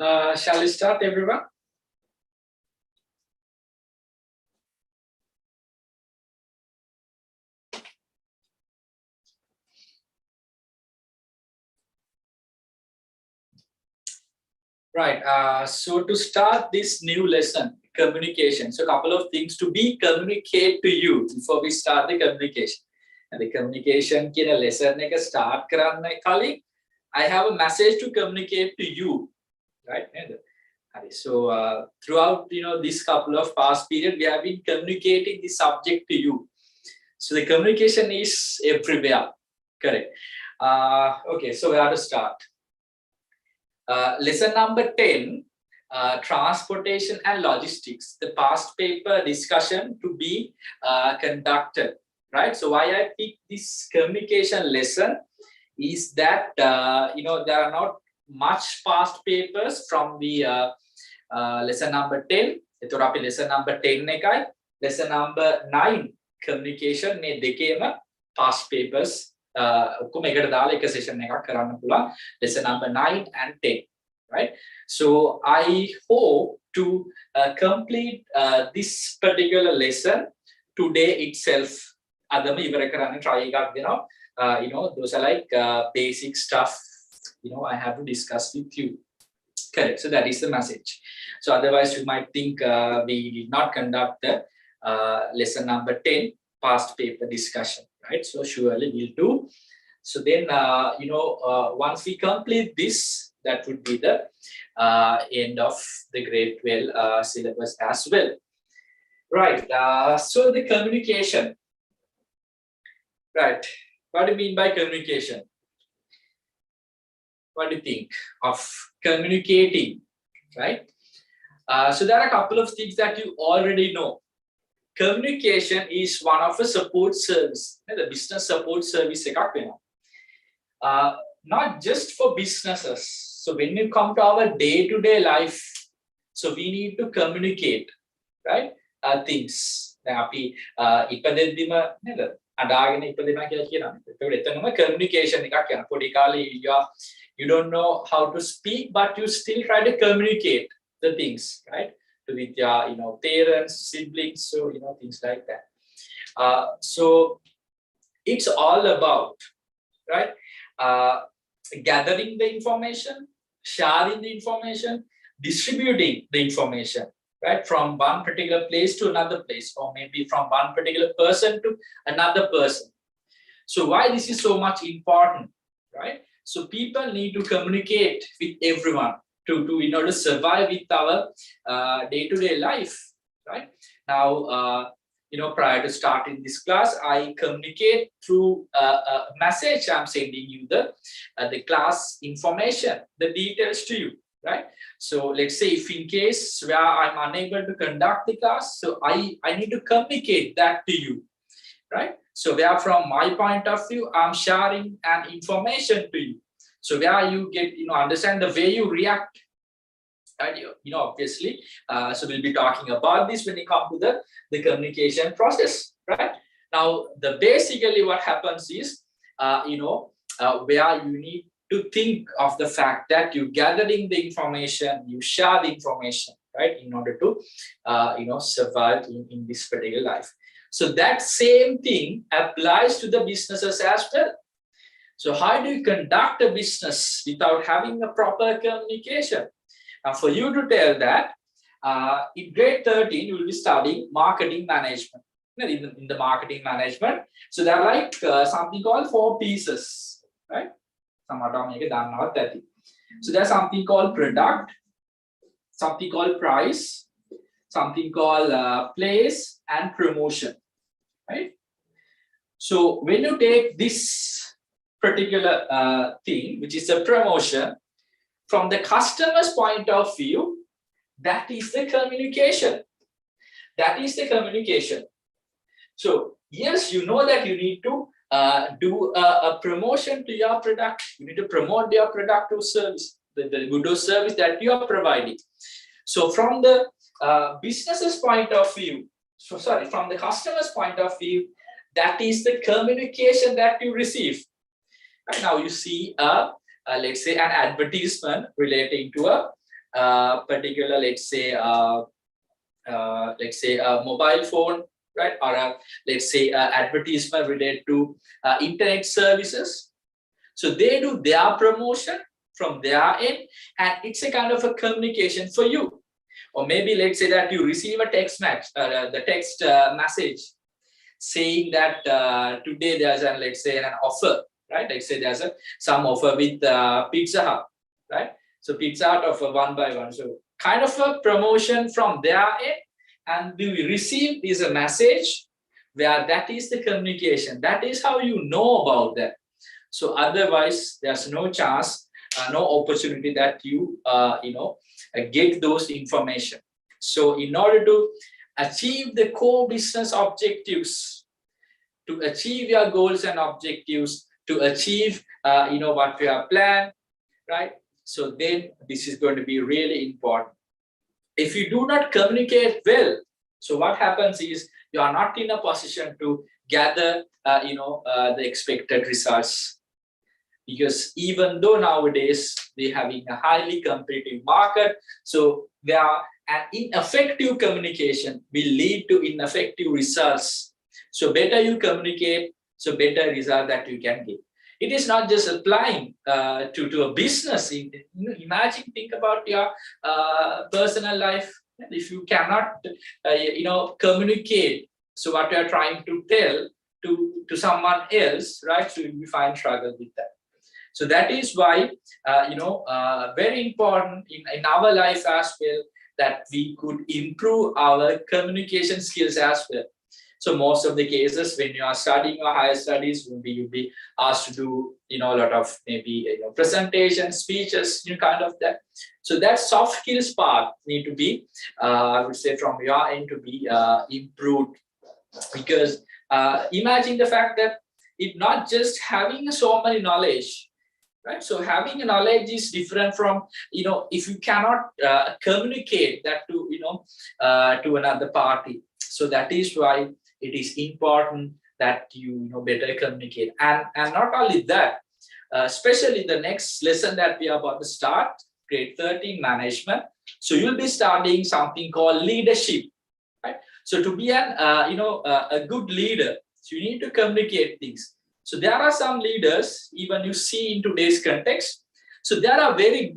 Shall we start, everyone? Right. So to start this new lesson, communication. So a couple of things to be communicate to you before we start the communication. And the communication kina lesson එක start කරන්න කලින් I have a message to communicate to you, right? So throughout this couple of past period, we have been communicating the subject to you. So the communication is everywhere, correct? Okay, so we have to start. Lesson number 10, transportation and logistics, the past paper discussion to be conducted, right? So why I picked this communication lesson is that, there are not much past papers from the lesson number 10. එතකොට අපි lesson number 10 එකයි lesson number 9 communication මේ දෙකේම past papers ඔක්කොම එකට දාලා එක session එකක් කරන්න පුළුවන් lesson number 9 and 10, right? So I hope to complete this particular lesson today itself. අදම ඉවර කරන්න try එකක් දෙනවා. Those are like basic stuff I have to discuss with you. Correct. So that is the message. So otherwise you might think we did not conduct the lesson number 10 past paper discussion, right? So surely we'll do. So then, once we complete this, that would be the end of the grade 12 syllabus as well. Right. So the communication. Right. What do you mean by communication? What do you think of communicating, right? So there are a couple of things that you already know. Communication is one of a support service, the business support service. Not just for businesses. So when you come to our day-to-day life, so we need to communicate, right? Things. අඩාගෙන ඉපදෙනවා කියලා කියනවා. ඒකට එතනම communication එකක් යනවා. පොඩි කාලේ you don't know how to speak, but you still try to communicate the things, right? With your parents, siblings, so things like that. So it's all about, right? Gathering the information, sharing the information, distributing the information, right, from one particular place to another place, or maybe from one particular person to another person. So why this is so much important, right? So people need to communicate with everyone to survive with our day-to-day life, right? Now, prior to starting this class, I communicate through a message. I'm sending you the class information, the details to you, right? So let's say if in case where I'm unable to conduct the class, so I need to communicate that to you, right? So where from my point of view, I'm sharing an information to you. So where you get, understand the way you react, right? Obviously, so we'll be talking about this when we come to the communication process, right? Now, basically what happens is, where you need to think of the fact that you're gathering the information, you share the information, right, in order to, survive in this particular life. So that same thing applies to the businesses as well. So how do you conduct a business without having a proper communication? Now, for you to tell that, in grade 13, you will be studying marketing management. In the marketing management, so there are like something called 4 pieces, right? So there's something called product, something called price, something called place, and promotion, right? So when you take this particular thing, which is a promotion, from the customer's point of view, that is the communication. That is the communication. So yes, you know that you need to do a promotion to your product. You need to promote your product or service, the good or service that you are providing. So from the business's point of view, from the customer's point of view, that is the communication that you receive. Right now you see let's say an advertisement relating to a particular, let's say a mobile phone, right? Or let's say advertisement related to internet services. So they do their promotion from their end, and it's a kind of a communication for you. Or maybe let's say that you receive a text message saying that today there's an, let's say, an offer, right? Let's say there's some offer with Pizza Hut, right? So Pizza Hut offer 1 by 1. So kind of a promotion from their end, and we receive is a message where that is the communication. That is how you know about that. So otherwise, there's no chance, no opportunity that you get those information. So in order to achieve the core business objectives, to achieve your goals and objectives, to achieve what we have planned, right? So then this is going to be really important. If you do not communicate well, so what happens is you are not in a position to gather the expected results. Because even though nowadays we're having a highly competitive market, so there are an ineffective communication will lead to ineffective results. So better you communicate, so better result that you can get. It is not just applying to a business. Imagine, think about your personal life. If you cannot, communicate, so what you are trying to tell to someone else, right? So you find struggle with that. So that is why, very important in our life as well, that we could improve our communication skills as well. So most of the cases when you are studying or higher studies, you'll be asked to do, a lot of maybe presentations, speeches, kind of that. So that soft skills part need to be, I would say, from your end to be improved. Because imagine the fact that it not just having so many knowledge, right? So having a knowledge is different from, if you cannot communicate that to another party. So that is why it is important that you better communicate. And not only that, especially the next lesson that we are about to start, grade 13 management. So you'll be studying something called leadership, right? So to be a good leader, so you need to communicate things. So there are some leaders, even you see in today's context, so they are very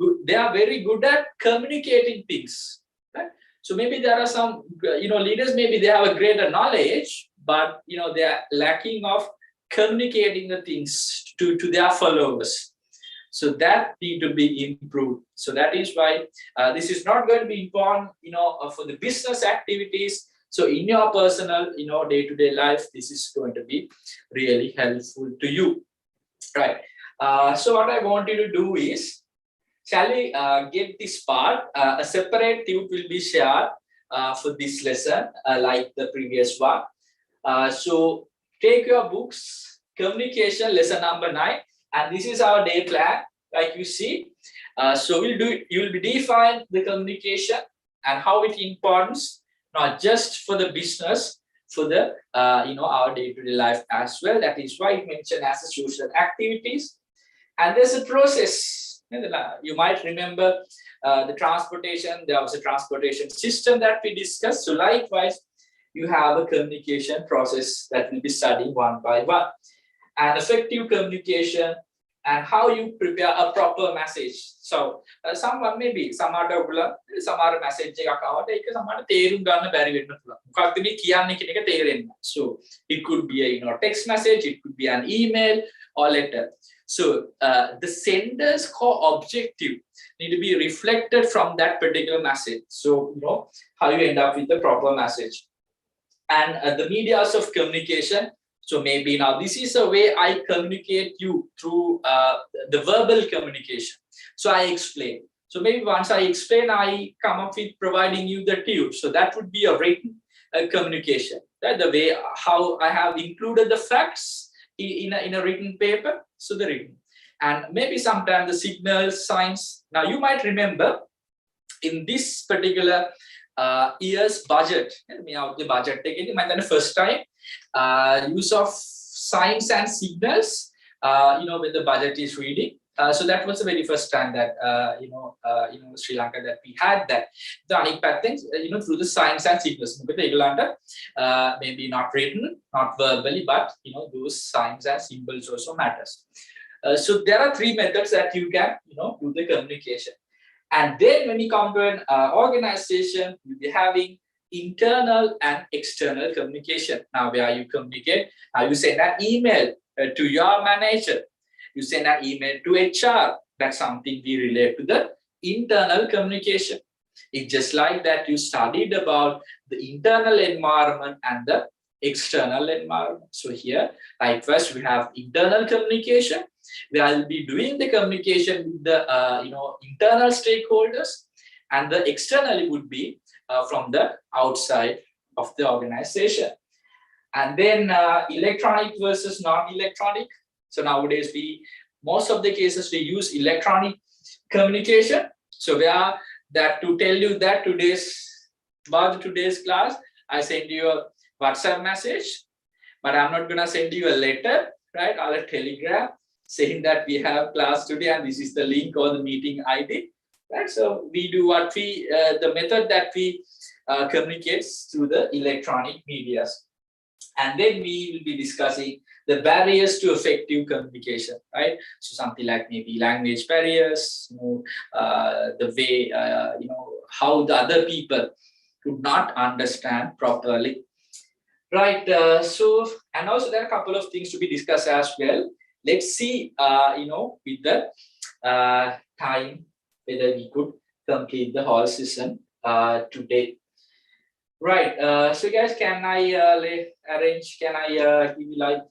good at communicating things, right? So maybe there are some, leaders, maybe they have a greater knowledge, but, they are lacking of communicating the things to their followers. So that need to be improved. So that is why this is not going to be important, for the business activities. So in your personal, day-to-day life, this is going to be really helpful to you, right? So what I want you to do is, shall we get this part? A separate tube will be shared for this lesson, like the previous one. So take your books, communication lesson number 9, and this is our day plan, like you see. So you will be define the communication and how it importance, not just for the business, for the our day-to-day life as well. That is why it mentioned as a social activities. And there's a process. You might remember the transportation. There was a transportation system that we discussed. So likewise, you have a communication process that we'll be studying one by one. And effective communication and how you prepare a proper message. So someone maybe some other message so it could be a text message, it could be an email or letter. So the sender's core objective need to be reflected from that particular message. So how you end up with the proper message. And the medias of communication. So maybe now this is a way I communicate you through the verbal communication. So I explain. So maybe once I explain, I come up with providing you the tube. So that would be a written communication. Right? The way how I have included the facts in a written paper. So the written. And maybe sometimes the signals, signs. Now you might remember in this particular year's budget, the budget taken the first time use of signs and signals when the budget is reading. So that was the very first time that Sri Lanka that we had that. The අනික් පැත්තෙන් through the signs and symbols. මොකද ඒගොල්ලන්ට maybe not written, not verbally, but those signs and symbols also matters. So there are three methods that you can do the communication. And then when you come to an organization, you'll be having internal and external communication. Now, where you communicate, you send an email to your manager. You send an email to HR. That's something we relate to the internal communication. It's just like that you studied about the internal environment and the external environment. So here, like first we have internal communication, where I'll be doing the communication with the internal stakeholders, and the externally would be from the outside of the organization. And then electronic versus non-electronic. So nowadays most of the cases we use electronic communication. So we are that to tell you that about today's class, I send you a WhatsApp message, but I'm not gonna send you a letter, right? Or a telegram saying that we have class today and this is the link or the meeting ID, right? So we do what the method that we communicate through the electronic medias. And then we will be discussing the barriers to effective communication, right? So something like maybe language barriers, the way, how the other people could not understand properly, right? And also there are a couple of things to be discussed as well. Let's see, with the time, whether we could complete the whole session today. Right, so guys, can I give you like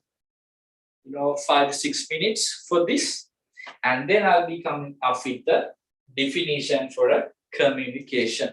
5 to 6 minutes for this, and then I'll be coming up with the definition for a communication.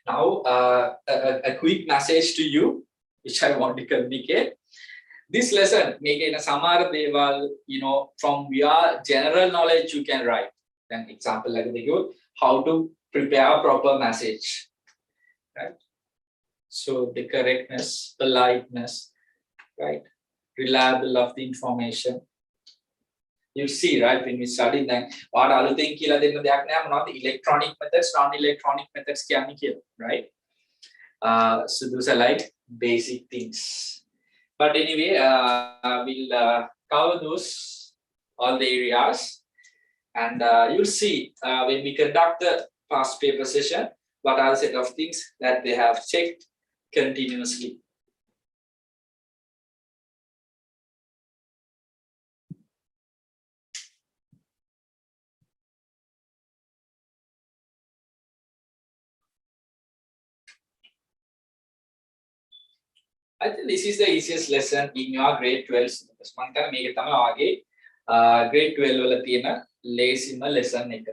Now, a quick message to you, which I want to communicate. This lesson, make in a samar deval, from your general knowledge you can write. An example like the how to prepare a proper message, right? So the correctness, politeness, right? Reliable of the information. You see, right, when we study that, what alutheng kiyala denna deyak naha monawa electronic methods, non-electronic methods kiyanne kiyala, right? So those are like basic things. But anyway, we'll cover those all the areas, and you'll see when we conduct the past paper session, what are the set of things that they have checked continuously. I think this is the easiest lesson in your grade 12 syllabus. මම මේක තමයි ආගේ grade 12 වල තියෙන ලේසිම lesson එක.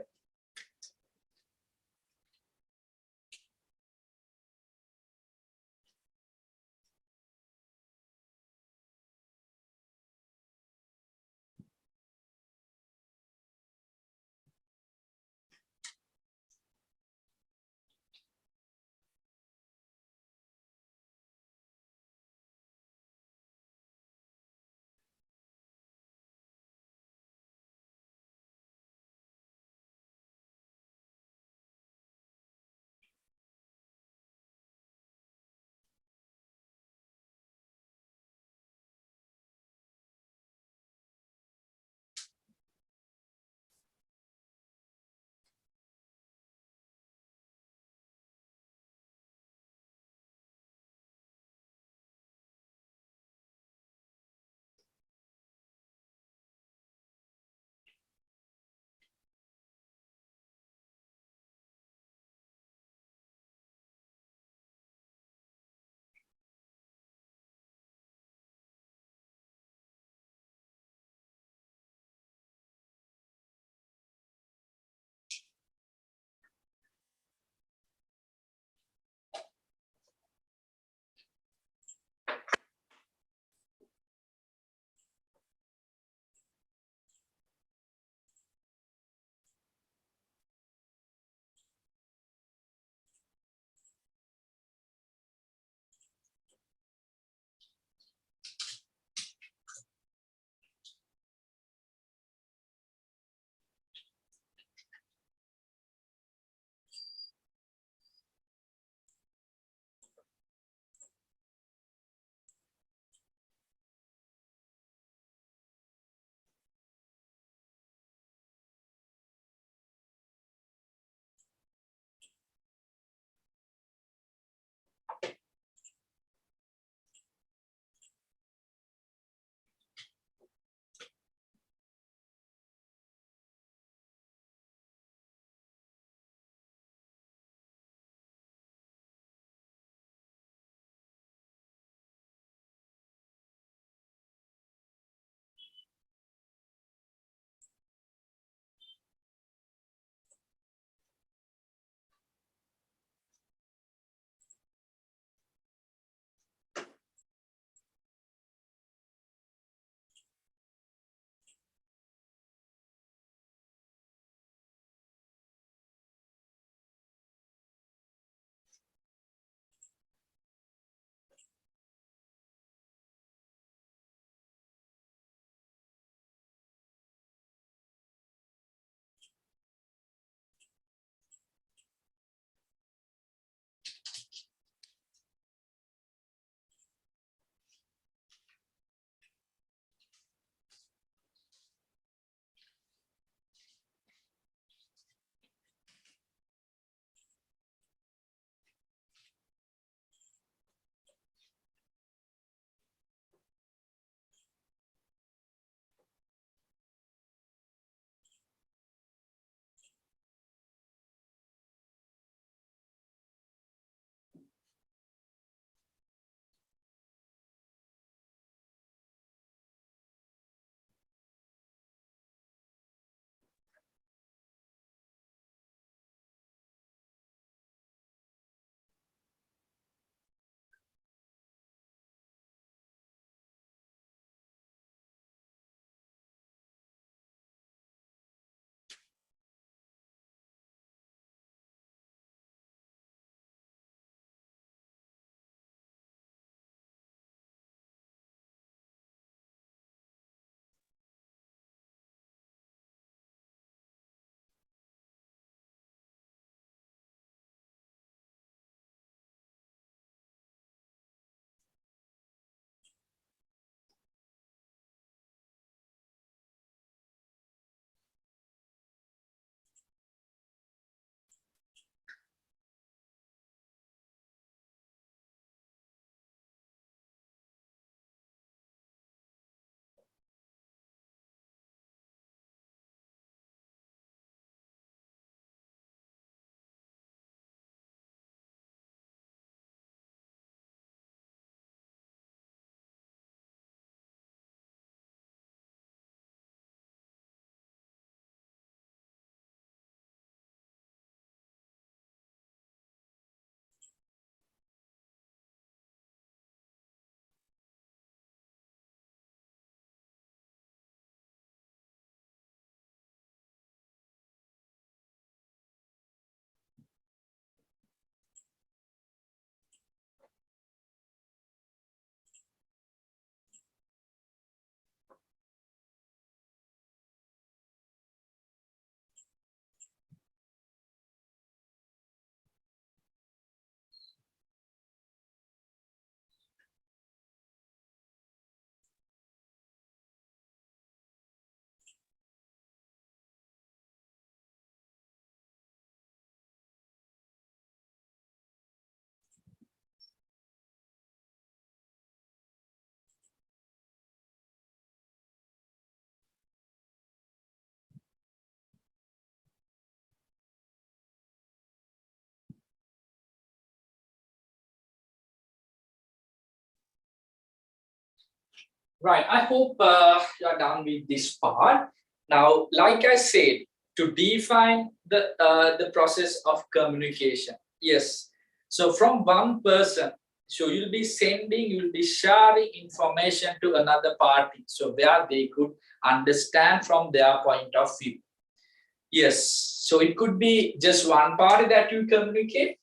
Right. I hope you're done with this part. Now, like I said, to define the process of communication. Yes. So from one person, so you'll be sharing information to another party. So where they could understand from their point of view. Yes. So it could be just one party that you communicate,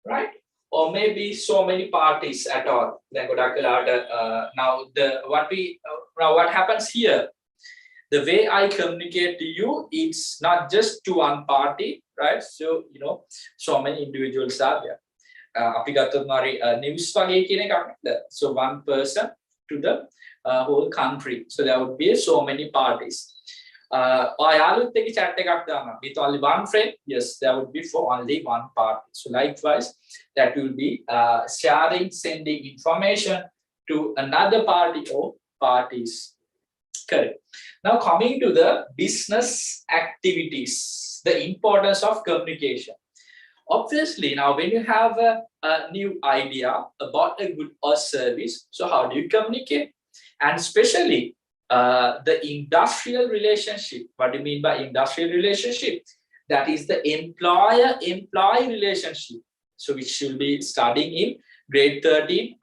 right? Or maybe so many parties at all. Now what happens here? The way I communicate to you, it's not just to one party, right? So so many individuals are there. News so one person to the whole country. So there would be so many parties. With only one friend, yes, there would be for only one party. So likewise, that will be sending information to another party or parties. Correct. Now coming to the business activities, the importance of communication. Obviously, now when you have a new idea about a good or service, so how do you communicate? And especially the industrial relationship. What do you mean by industrial relationship? That is the employer-employee relationship. So we should be studying in grade 13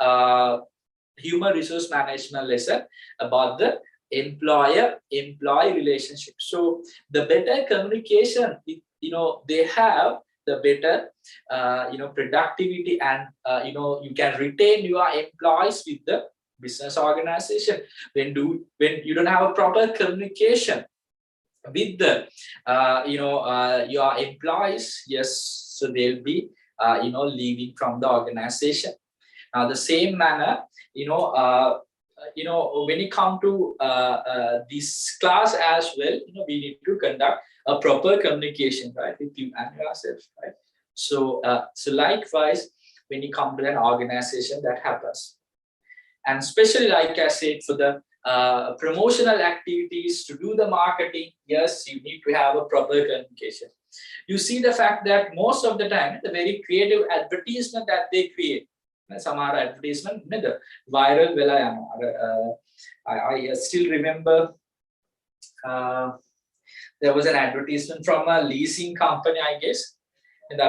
human resource management lesson about the employer-employee relationship. So the better communication, they have, the better productivity, and you can retain your employees with the business organization. When you don't have a proper communication with the your employees, yes, so they'll be leaving from the organization. Now the same manner, when it comes to this class as well, we need to conduct a proper communication, right, with you and yourself, right? So likewise, when you come to an organization, that happens. And especially, like I said, for the promotional activities, to do the marketing, yes, you need to have a proper communication. You see the fact that most of the time, the very creative advertisement that they create, some are advertisement, the viral vela. I still remember there was an advertisement from a leasing company, I guess. And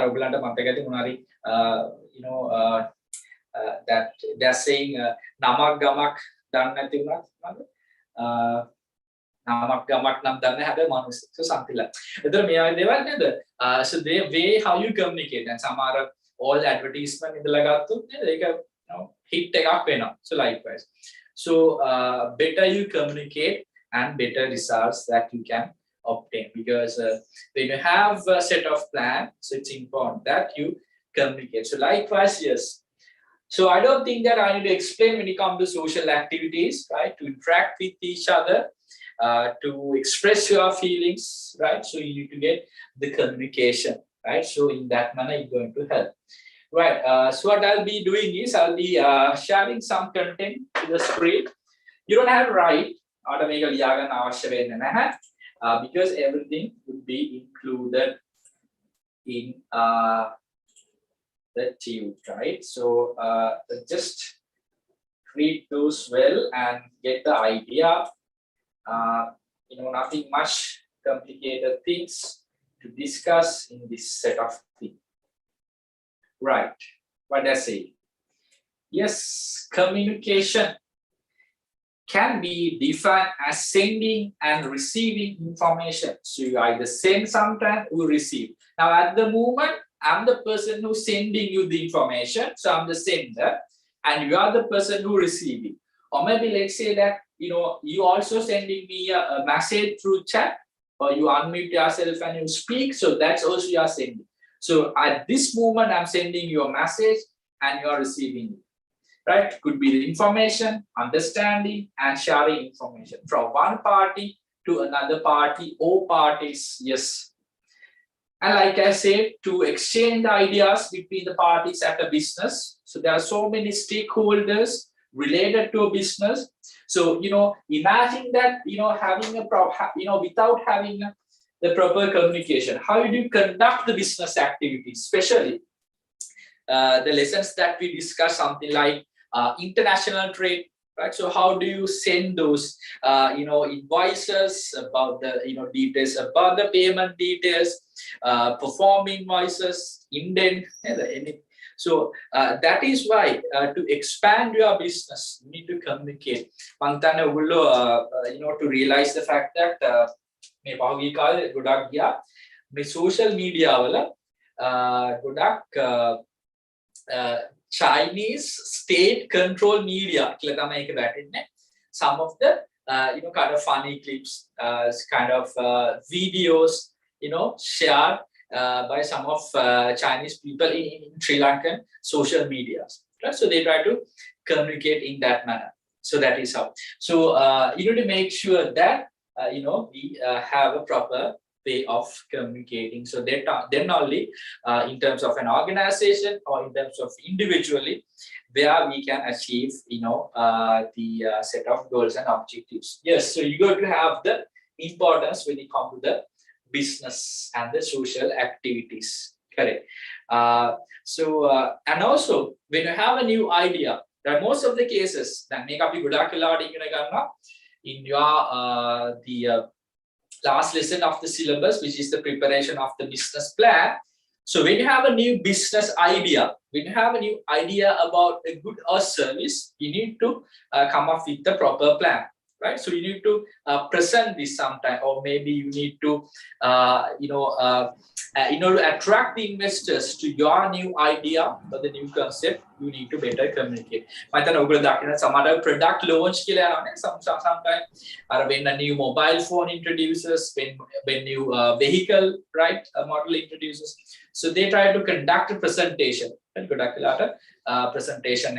that they're saying namak gamak dan නැති වුණත් namak gamak nam dan හැබැයි මනුස්ස, so something like. එතකොට මේ වගේ දේවල් නේද? So the way how you communicate, and සමහර all advertisement ඉදලා ගත්තොත් නේද ඒක hit එකක් වෙනවා. So likewise, so better you communicate and better results that you can obtain, because when you have a set of plan, so it's important that you communicate. So likewise, yes. So I don't think that I need to explain when it comes to social activities, right? To interact with each other, to express your feelings, right? So you need to get the communication, right? So in that manner, it's going to help. Right. So what I'll be doing is I'll be sharing some content to the screen. You don't have to write automatically because everything would be included in the tube, right? So just read those well and get the idea. Nothing much complicated things to discuss in this set of things. Right. What I say? Yes, communication can be defined as sending and receiving information. So you either send sometimes or receive. Now at the moment, I'm the person who's sending you the information. So I'm the sender and you are the person who receiving. Or maybe let's say that, you also sending me a message through chat, or you unmute yourself and you speak. So that's also you are sending. So at this moment, I'm sending you a message and you are receiving it, right? Could be the information, understanding, and sharing information from one party to another party or parties, yes. And like I said, to exchange the ideas between the parties at a business. So there are so many stakeholders related to a business. So, imagine that, having a without having the proper communication, how do you conduct the business activities, especially the lessons that we discuss, something like international trade, right? So how do you send those, invoices about the, details about the payment details, perform invoices, indent, any. So that is why to expand your business, you need to communicate. To realize the fact that මේ පහුගිය කාලේ ගොඩක් ගියා මේ social media වල ගොඩක් Chinese state control media කියලා තමයි ඒක වැටෙන්නේ. Some of the kind of funny clips, kind of videos, shared by some of Chinese people in Sri Lankan social medias. Right? So they try to communicate in that manner. So that is how. So you need to make sure that we have a proper way of communicating. So then only in terms of an organization or in terms of individually, where we can achieve, the set of goals and objectives. Yes, so you got to have the importance when it comes to the business and the social activities. Correct. And also when you have a new idea, there are most of the cases that make up in your the last lesson of the syllabus, which is the preparation of the business plan. So when you have a new business idea, when you have a new idea about a good or service, you need to come up with the proper plan, right? So you need to present this sometime, or maybe you need to, in order to attract the investors to your new idea or the new concept, you need to better communicate. Some other product launch, sometimes when a new mobile phone introduces, when new vehicle, right, model introduces, so they try to conduct a presentation. Presentation,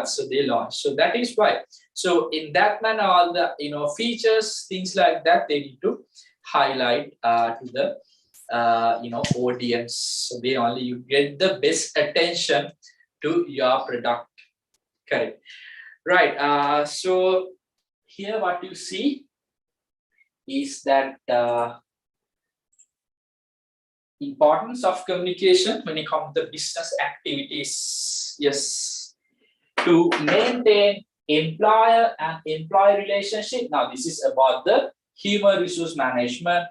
so they launch. So that is why. So in that manner, all the features, things like that, they need to highlight to the audience. So they only you get the best attention to your product. Correct. Right. So here what you see is that importance of communication when it comes to business activities. Yes, to maintain employer and employee relationship. Now this is about the human resource management.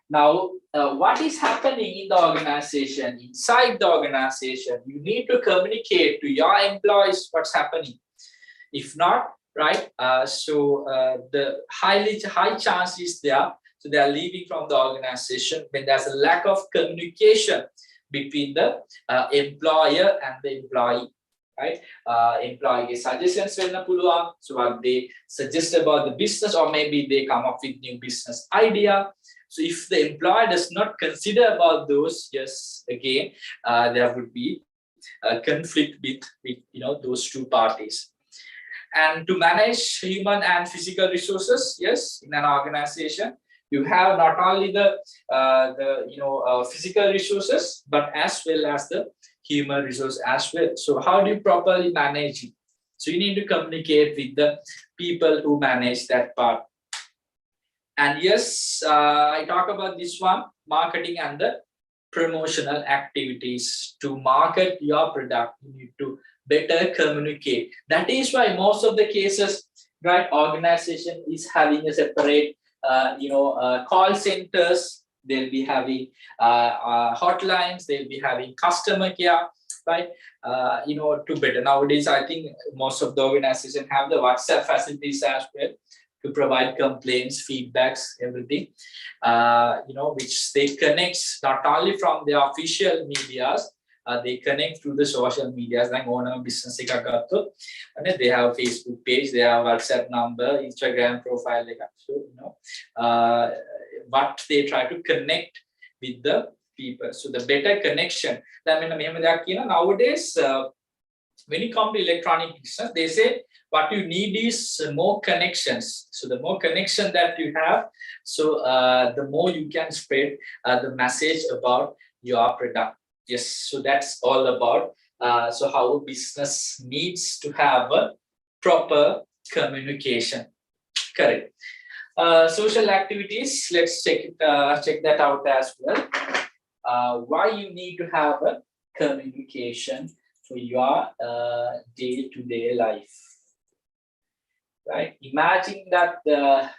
Now what is happening in the organization, inside the organization, you need to communicate to your employees what's happening. If not, right, the high chance is there. So they are leaving from the organization when there's a lack of communication between the employer and the employee, right? Employee suggestions venna puluwan. So what they suggest about the business, or maybe they come up with new business idea. So if the employer does not consider about those, yes, again, there would be a conflict with those two parties. And to manage human and physical resources, yes, in an organization, you have not only the physical resources, but as well as the human resource as well. So how do you properly manage it? So you need to communicate with the people who manage that part. And yes, I talk about this one, marketing and the promotional activities. To market your product, you need to better communicate. That is why most of the cases, right, organization is having a separate call centers. They'll be having hotlines, they'll be having customer care, right? To better. Nowadays, I think most of the organizations have the WhatsApp facilities as well to provide complaints, feedbacks, everything, which they connect not only from the official medias, they connect through the social medias, like owner business and they have a Facebook page, they have WhatsApp number, Instagram profile, so what they try to connect with the people. So the better connection. Nowadays, when it comes to electronic business, they say what you need is more connections. So the more connection that you have, so the more you can spread the message about your product. Yes, so that's all about so how a business needs to have a proper communication. Correct. Social activities, let's check that out as well. Why you need to have a communication for your day-to-day life. right? Imagine that the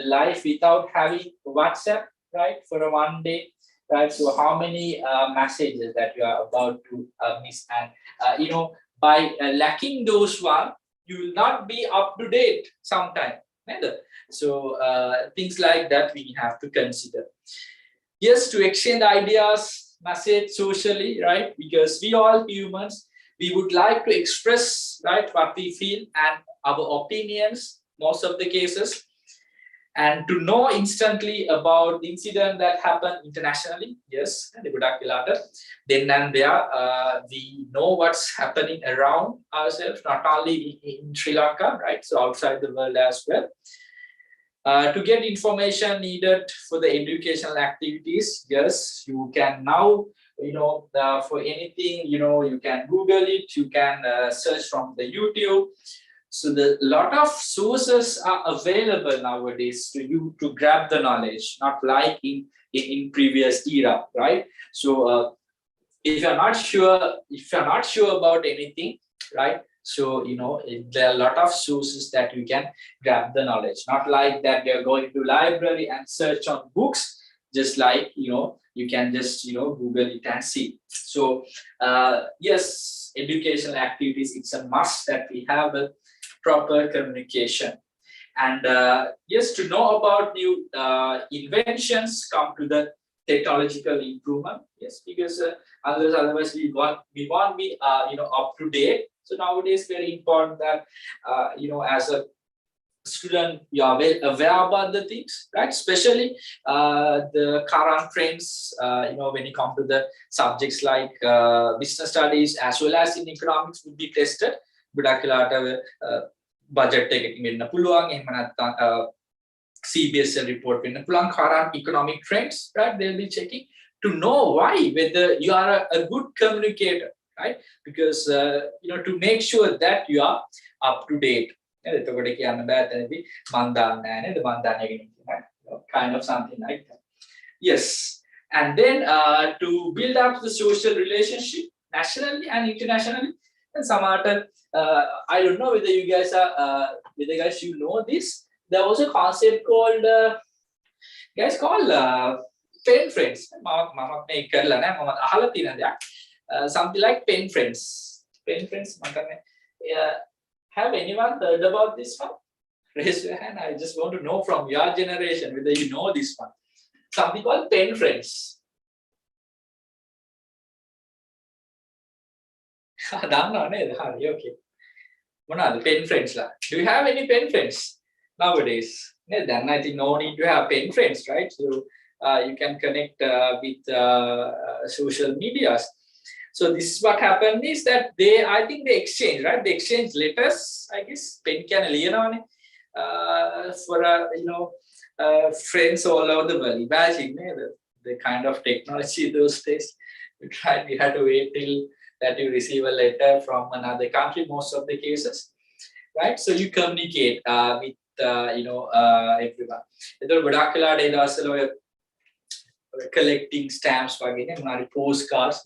life without having WhatsApp, right, for a one day, right? So how many messages that you are about to miss, and by lacking those one, you will not be up to date sometime. Either. So things like that we have to consider. Yes, to exchange ideas, message socially, right? Because we all humans, we would like to express, right, what we feel and our opinions, most of the cases, and to know instantly about the incident that happened internationally. Yes, then and there, we know what's happening around ourselves, not only in Sri Lanka, right? So outside the world as well. To get information needed for the educational activities, yes, you can now, for anything, you can Google it, you can search from the YouTube. So the lot of sources are available nowadays to you to grab the knowledge, not like in previous era, right? So if you're not sure about anything, right? So there are a lot of sources that you can grab the knowledge. Not like that you're going to library and search on books, just like you can just Google it and see. So yes, educational activities, it's a must that we have a proper communication. And yes, to know about new inventions, come to the technological improvement. Yes, because otherwise we won't be up to date. So nowadays very important that as a student you are well aware about the things, right? Especially the current trends, when you come to the subjects like business studies as well as in economics would be tested. Budget එකකින් වෙන්න පුළුවන්, එහෙම නැත්නම් CBSL report වෙන්න පුළුවන්, current economic trends, right? They'll be checking to know why, whether you are a good communicator, right? Because to make sure that you are up to date. එතකොට කියන්න බෑ එතනදී මන් දන්නේ නැහැ නේද, මන් දන්නේ කෙනෙක්, kind of something like that. Yes, and then to build up the social relationship nationally and internationally. And Samata, I don't know whether you guys you know this. There was a concept called pen friends. Something like pen friends. Pen friends. Have anyone heard about this one? Raise your hand. I just want to know from your generation whether you know this one. Something called pen friends. Okay. Pen friends. Do you have any pen friends nowadays? Then I think no need to have pen friends, right? So you can connect with social medias. So this is what happened is that I think they exchange, right? They exchange letters, I guess. Pen can for friends all over the world. Imagine the kind of technology those days. We had to wait till that you receive a letter from another country, most of the cases, right? So you communicate with everyone. Collecting stamps, postcards,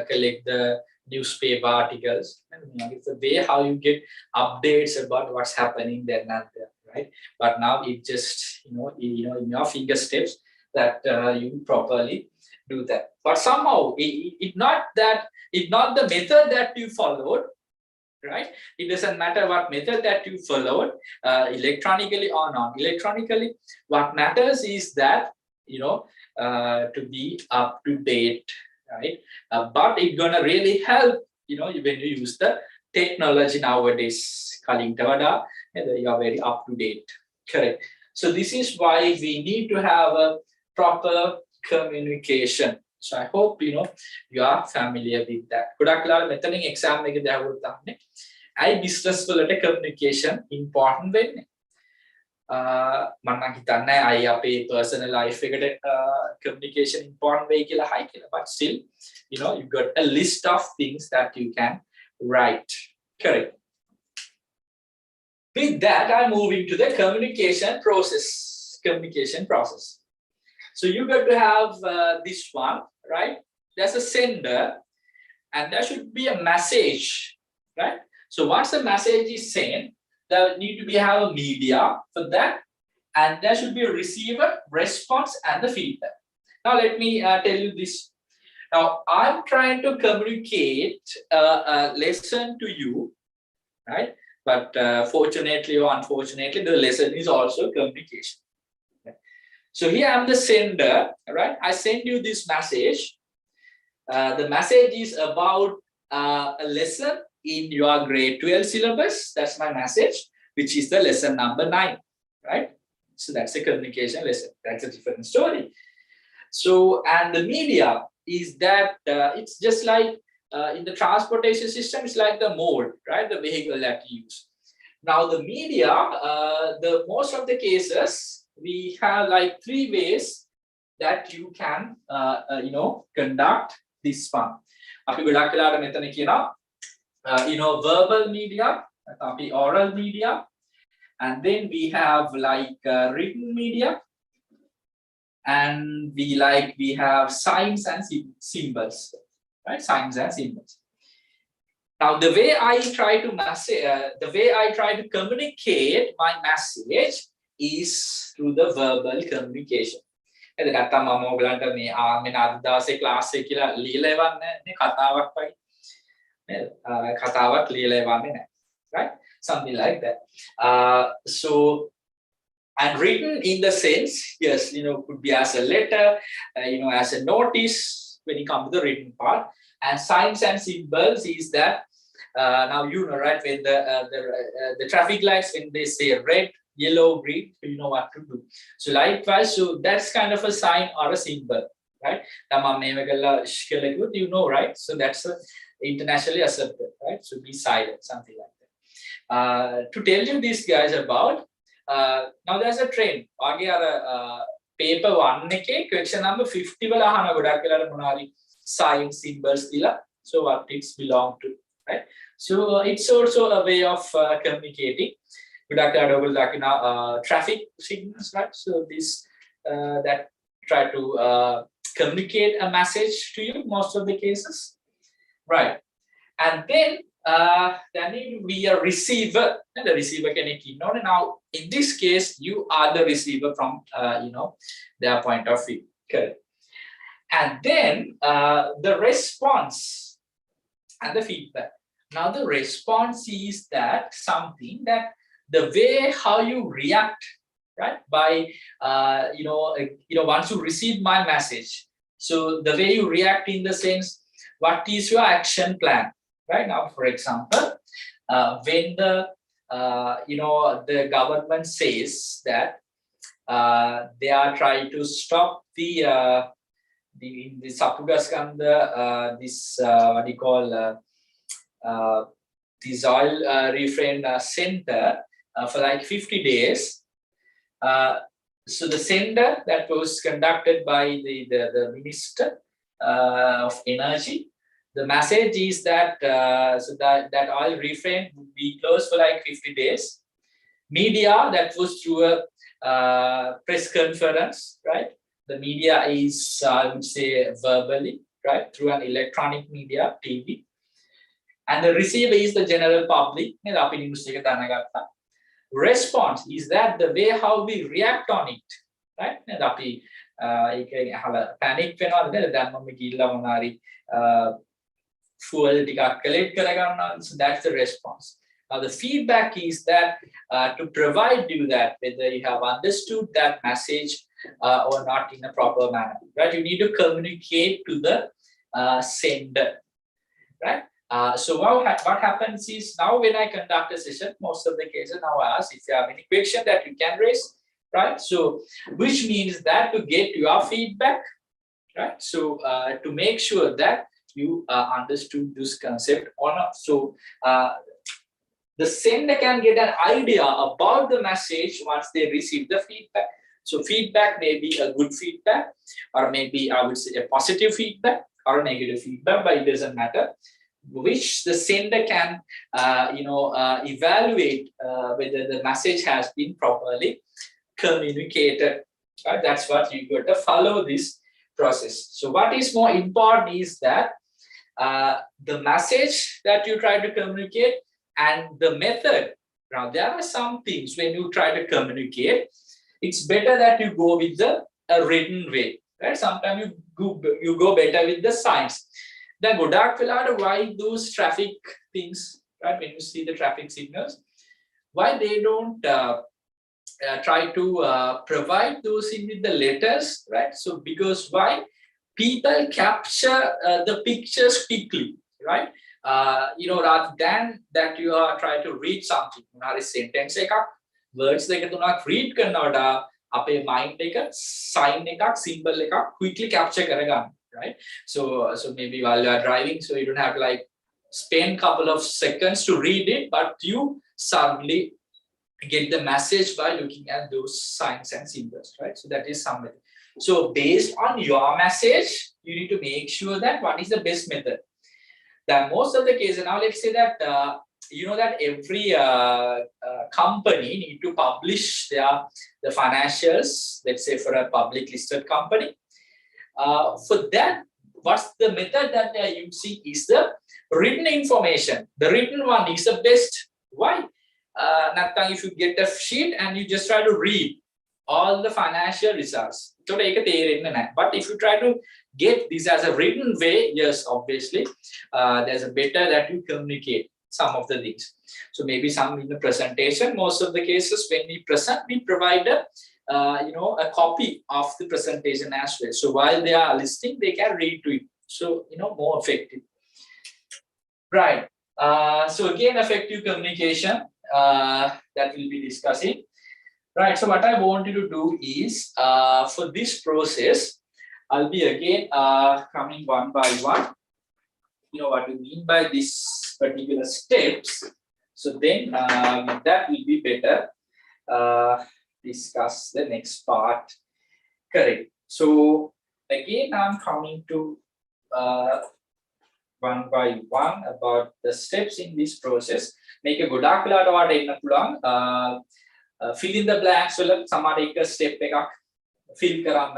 collect the newspaper articles. It's a way how you get updates about what's happening there and there, right? But now it just in your fingertips that you properly do that. But somehow it's not the method that you followed, right? It doesn't matter what method that you followed, electronically or non-electronically. What matters is that to be up to date, right? But it's gonna really help when you use the technology nowadays. You are very up to date, correct? So this is why we need to have a proper communication. So I hope you are familiar with that. Exam I business communication important වෙන්නේ. මම හිතන්නේ I අපේ personal life එකට communication important වෙයි කියලා හයි කියලා. But still, you've got a list of things that you can write. Correct. With that, I'm moving to the communication process. So you got to have this one, right? There's a sender, and there should be a message, right? So once the message is sent, there need to be have a media for that, and there should be a receiver, response, and the feedback. Now let me tell you this. Now I'm trying to communicate a lesson to you, right? But fortunately or unfortunately, the lesson is also communication. So here I'm the sender, right? I send you this message. The message is about a lesson in your grade 12 syllabus. That's my message, which is the lesson number 9, right? So that's a communication lesson. That's a different story. So, and the media is that it's just like in the transportation system, it's like the mode, right? The vehicle that you use. Now the media, the most of the cases, we have like 3 ways that you can, conduct this one. Verbal media, oral media, and then we have like written media, and we have signs and symbols, right? Signs and symbols. Now, the way I try to communicate my message is through the verbal communication. Right? Something like that. So, and written in the sense, yes, could be as a letter, as a notice when you come to the written part. And signs and symbols is that now right, when the traffic lights, when they say red, yellow, green, you know what to do. So likewise, so that's kind of a sign or a symbol, right? You know, right? So that's internationally accepted, right? So be silent, something like that. To tell you these guys about, now there's a trend. Paper 1 question number 50 sign symbols. So what it's belong to, right? So it's also a way of communicating. Traffic signals, right? So this that try to communicate a message to you most of the cases, right? And then there need to be a receiver, and the receiver can ignore. Now in this case, you are the receiver from their point of view, correct? And then the response and the feedback. Now the response is that something that the way how you react, right? By once you receive my message, so the way you react in the sense, what is your action plan, right? Now, for example, when the the government says that they are trying to stop the Sapugaskanda, this what do you call this oil refrain center for like 50 days. So the center that was conducted by the Minister of Energy, the message is that that oil refrain would be closed for like 50 days. Media, that was through a press conference, right? The media is, I would say, verbally, right? Through an electronic media, TV. And the receiver is the general public. Response is that the way how we react on it, right? Panic fuel, so that's the response. Now the feedback is that to provide you that whether you have understood that message or not in a proper manner, right? You need to communicate to the sender, right? So what happens is, now when I conduct a session, most of the cases now I ask if you have any question that you can raise, right? So which means that to get your feedback, right? So to make sure that you understood this concept or not. So the sender can get an idea about the message once they receive the feedback. So feedback may be a good feedback, or maybe I would say a positive feedback or a negative feedback, but it doesn't matter, which the sender can evaluate whether the message has been properly communicated, right? That's what you got to follow this process. So what is more important is that the message that you try to communicate And the method, now there are some things when you try to communicate, it's better that you go with the written way, right? Sometimes you go better with the signs. The godak velada, why those traffic things, right? When you see the traffic signals, why they don't try to provide those in with the letters, right? So because why? People capture the pictures quickly, right? Rather than that you are trying to read something. Hari sentence එකක් words දෙක තුනක් read කරනවට අපේ mind එක sign එකක් symbol එකක් quickly capture කරගන්න, right? So maybe while you are driving, so you don't have to like spend couple of seconds to read it, but you suddenly get the message by looking at those signs and symbols, right? So that is something. So based on your message, you need to make sure that what is the best method. That most of the cases, now let's say that that every company need to publish the financials, let's say for a public listed company. For that, what's the method that they are using is the written information. The written one is the best. Why? If you get a sheet and you just try to read all the financial results. But if you try to get this as a written way, yes, obviously, there's a better that you communicate some of the things. So maybe some in the presentation, most of the cases when we present, we provide a copy of the presentation as well. So while they are listening, they can read to it. So, more effective. Right. So again, effective communication that we'll be discussing. Right, so what I want you to do is, for this process, I'll be again coming one by one. What we mean by this particular steps. So then that will be better discuss the next part. Correct. So again, I'm coming to one by one about the steps in this process. Make a good fill in the blanks වල සමහර එක step එකක් fill කරන්න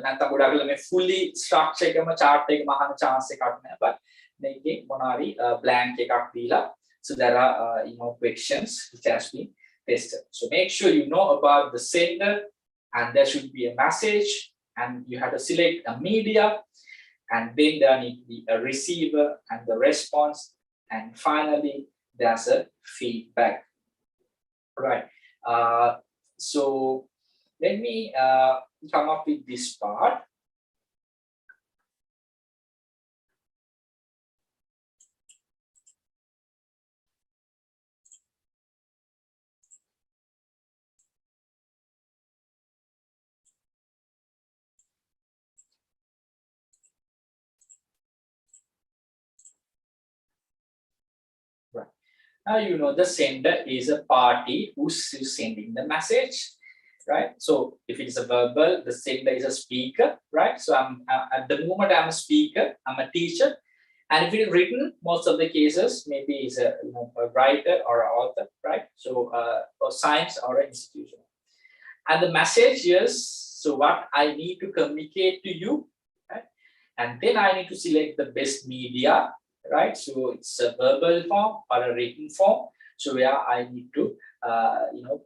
නැත්නම් ගොඩක් වෙලා මේ fully structure එකම chart එකම අහන්න chance එකක් නැහැ but මේකේ මොනවාරි blank එකක් දීලා so there are questions which has been tested. So make sure you know about the sender and there should be a message and you have to select a media and then there need to be a receiver and the response and finally there's a feedback. Right. So let me come up with this part. Now, the sender is a party who's sending the message, right? So if it is a verbal, the sender is a speaker, right? So I'm at the moment I'm a speaker, I'm a teacher. And if it is written, most of the cases, maybe it's a writer or an author, right? So or science or an institution. And the message is, so what I need to communicate to you, right? And then I need to select the best media, right? So it's a verbal form or a written form. So where I need to,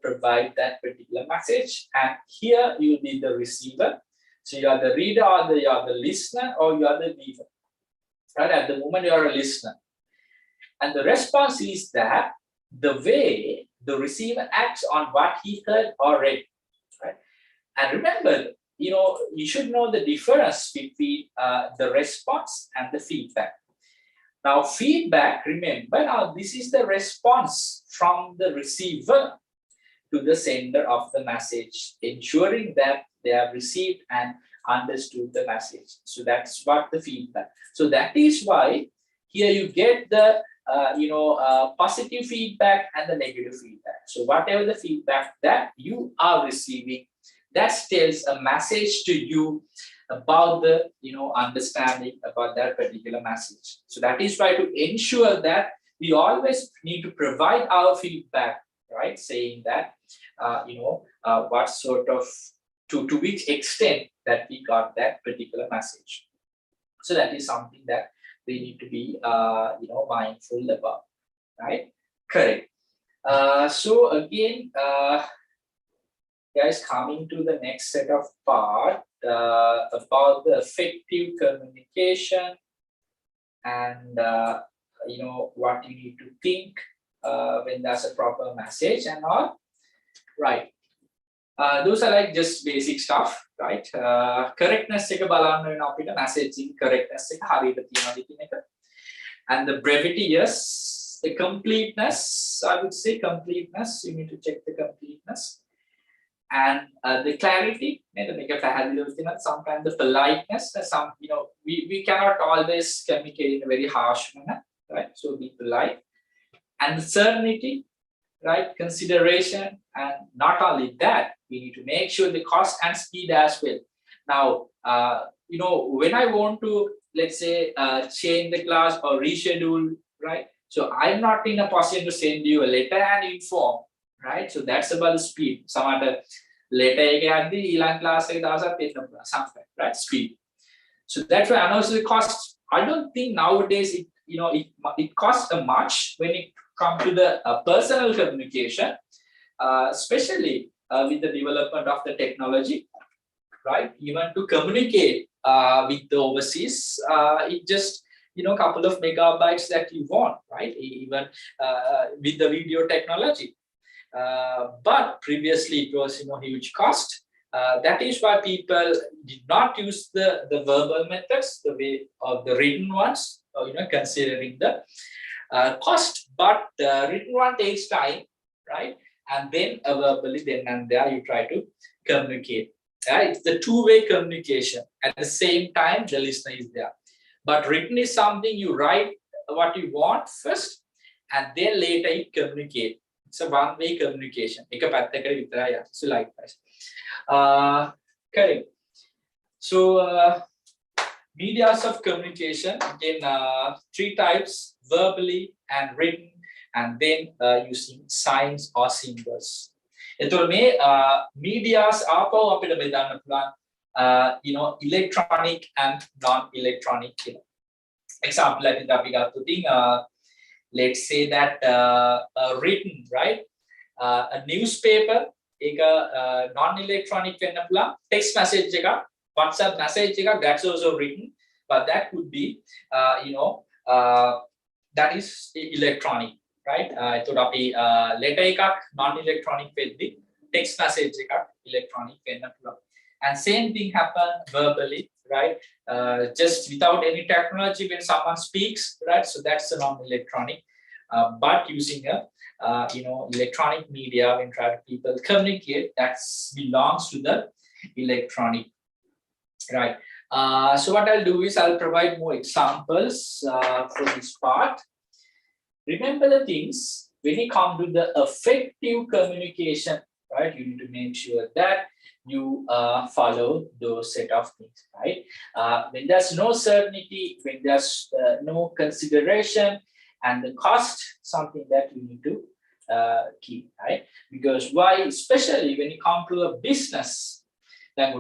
provide that particular message. And here you will be the receiver. So you are the reader or you are the listener or you are the viewer. Right? At the moment you are a listener. And the response is that the way the receiver acts on what he heard or read. Right? And remember, you should know the difference between the response and the feedback. Now, feedback, remember, now this is the response from the receiver to the sender of the message, ensuring that they have received and understood the message. So that's what the feedback. So that is why here you get the positive feedback and the negative feedback. So whatever the feedback that you are receiving, that tells a message to you about the understanding about that particular message. So that is why to ensure that we always need to provide our feedback, right? Saying that what sort of to which extent that we got that particular message. So that is something that we need to be mindful about. right? Correct. So again, guys, coming to the next set of part about the effective communication and you know what you need to think when there's a proper message and all, right? Those are like just basic stuff, right? Correctness එක බලන්න වෙන අපිට messaging correctness එක හරියට තියනවාද කියන එක. And the brevity, yes. The completeness, I would say completeness. You need to check the completeness. And the clarity, sometimes the politeness, some, you know, we cannot always communicate in a very harsh manner, right? So be polite. And the certainty, right? Consideration, and not only that, we need to make sure the cost and speed as well. Now, you know, when I want to, let's say, change the class or reschedule, right? So I'm not in a position to send you a letter and inform, right? So that's about the speed. Some other letter class, something, right? Speed. So that's why I know the cost. I don't think nowadays it, you know, it costs much when it comes to the personal communication, especially with the development of the technology, right? Even to communicate with the overseas, it just, you know, couple of megabytes that you want, right? Even with the video technology. But previously it was, you know, huge cost. That is why people did not use the verbal methods, the way of the written ones, you know, considering the cost. But written one takes time, right? And then verbally, then and there you try to communicate. It's the two-way communication. At the same time, the listener is there. But written is something you write what you want first, and then later you communicate. It's a one-way communication. So likewise. Correct. So medias of communication, again, three types: verbally and written, and then using signs or symbols. එතකොට මේ medias ආපහු අපිට බෙදන්න පුළුවන්, you know, electronic and non-electronic. Example, I think that we got to think, let's say that written, right? A newspaper, non-electronic text message, WhatsApp message, that's also written, but that could be, you know, that is electronic, right? So that be letter non-electronic, text message electronic. And same thing happen verbally, right? Just without any technology when someone speaks, right? So that's a non-electronic. But using a you know, electronic media when try to people communicate, that belongs to the electronic, right? So what I'll do is I'll provide more examples for this part. Remember the things when it comes to the effective communication, right? You need to make sure that you follow those set of things, right? When there's no certainty, when there's no consideration, and the cost, something that you need to keep, right? Because why, especially when it comes to a business, let's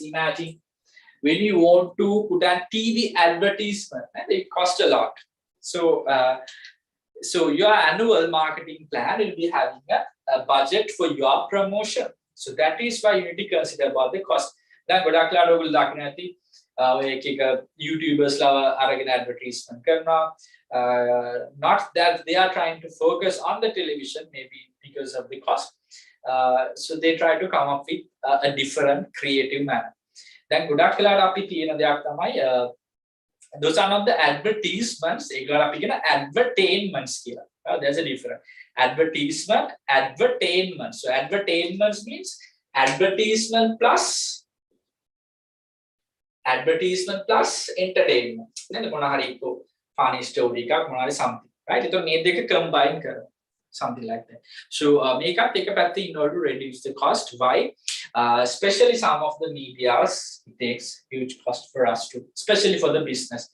imagine when you want to put a TV advertisement, and it costs a lot. So so your annual marketing plan will be having a budget for your promotion. So that is why you need to consider about the cost. Then YouTubers arrogant advertisement. Not that they are trying to focus on the television, maybe because of the cost. So they try to come up with a different creative manner. Then those are not the advertisements, advertainments here. There's a difference. Advertisement, advertainment. So advertainments means advertisement plus entertainment. Then funny story, something, right? It will combine something like that. So make up take a path in order to reduce the cost. Why? Especially some of the medias, it takes huge cost for us to, especially for the business,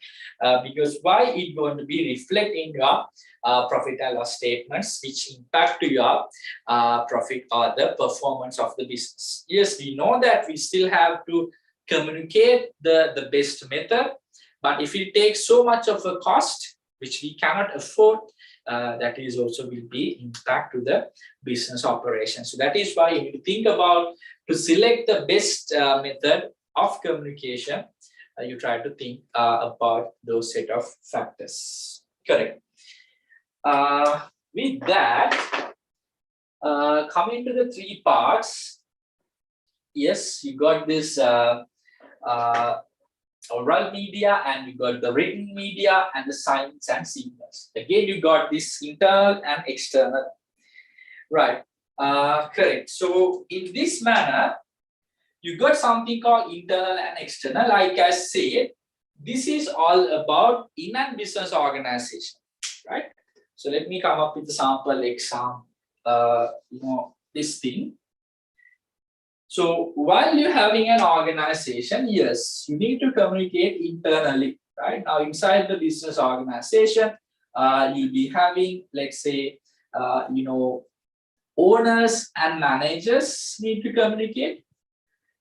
because why it going to be reflecting your profit and loss statements, which impact to your profit or the performance of the business. Yes, we know that we still have to communicate the best method, but if it takes so much of a cost, which we cannot afford, that is also will be impact to the business operation. So that is why you need to think about to select the best method of communication. You try to think about those set of factors. Correct. With that, coming to the three parts. Yes, you got this oral media, and you got the written media and the signs and signals. Again, you got this internal and external. Right. Correct. So in this manner, you got something called internal and external. Like I said, this is all about in and business organization, right? So let me come up with a sample example. This thing. So while you're having an organization, yes, you need to communicate internally, right? Now inside the business organization, you'll be having, let's say, owners and managers need to communicate,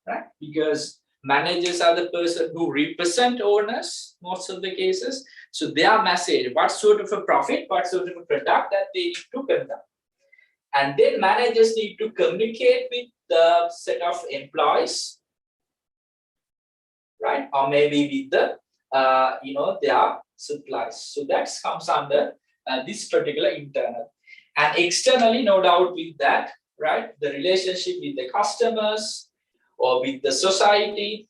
right? Because managers are the person who represent owners most of the cases. So their message, what sort of a profit, what sort of a product that they need to conduct. And then managers need to communicate with the set of employees, right? Or maybe with the, their suppliers. So that comes under this particular internal. And externally, no doubt with that, right? The relationship with the customers or with the society,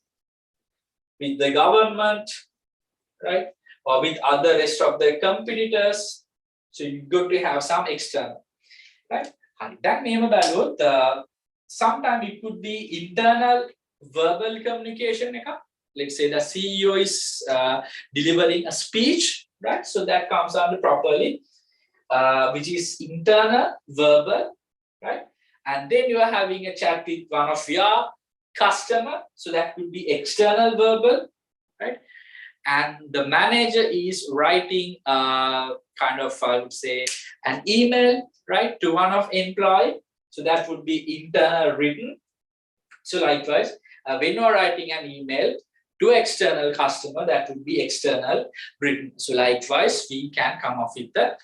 with the government, right? Or with other rest of the competitors. So you got to have some external, right? And that name about sometimes it could be internal verbal communication. Let's say the CEO is delivering a speech, right? So that comes under properly, which is internal verbal, right? And then you are having a chat with one of your customer, so that could be external verbal, right? And the manager is writing kind of, I would say, an email, right, to one of employee. So that would be internal written. So likewise, when you are writing an email to external customer, that would be external written. So likewise, we can come up with a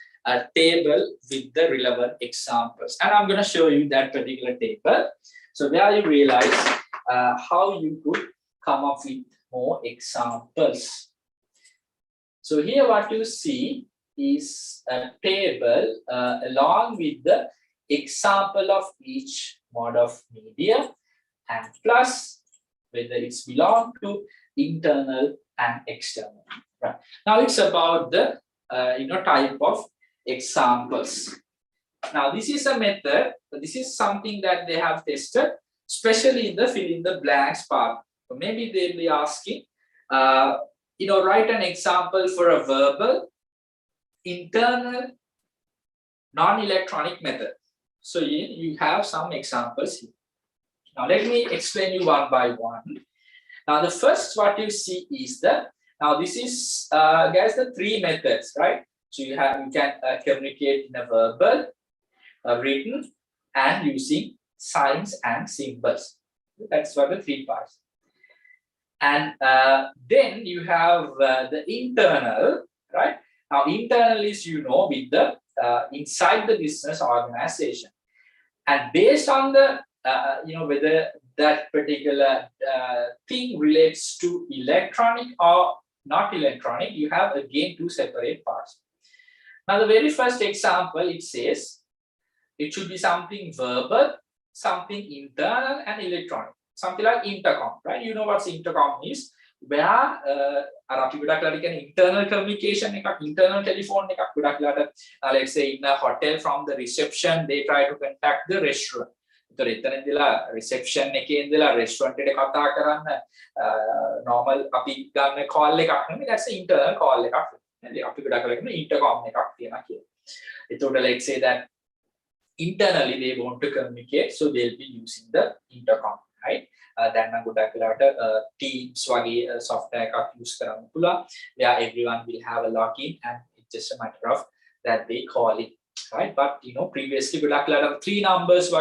table with the relevant examples. And I'm going to show you that particular table. So where you realize how you could come up with more examples. So here what you see is a table along with the example of each mode of media and plus whether it's belong to internal and external. Right. Now it's about the type of examples. Now this is a method. This is something that they have tested, especially in the fill in the blanks part. So maybe they'll be asking, write an example for a verbal, internal, non-electronic method. So you have some examples here. Now let me explain you one by one. Now the first what you see is now this is guys the three methods, right? So you can communicate in a verbal, written, and using signs and symbols. That's what the three parts. And then you have the internal, right? Now internal is with the inside the business organization, and based on the whether that particular thing relates to electronic or not electronic, you have again two separate parts. Now the very first example, it says it should be something verbal, something internal and electronic, something like intercom, right? You know what intercom is, where internal communication, internal telephone, let's say in a hotel, from the reception they try to contact the restaurant. So reception restaurant normal call that's the internal call. Intercom. Let's say that internally they want to communicate, so they'll be using the intercom, right? Then Teams software use where everyone will have a login and it's just a matter of that they call it, right? But previously three numbers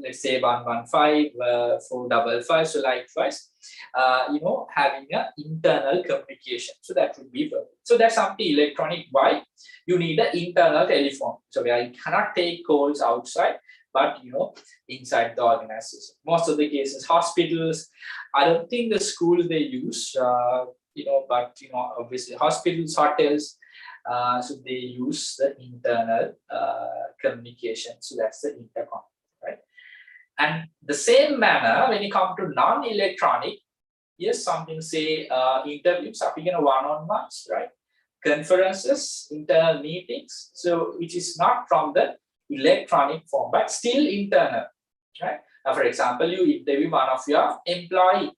let's say 115, 455. So likewise, having an internal communication. So that would be verbal. So that's something electronic. Why? You need an internal telephone. So where you cannot take calls outside, but inside the organization. Most of the cases, hospitals, I don't think the schools they use, but obviously hospitals, hotels, so they use the internal communication. So that's the intercom, right? And the same manner when you come to non-electronic, yes, something say interviews, one-on-ones, right? Conferences, internal meetings. So which is not from the electronic form, but still internal, right? For example, you interview one of your employee,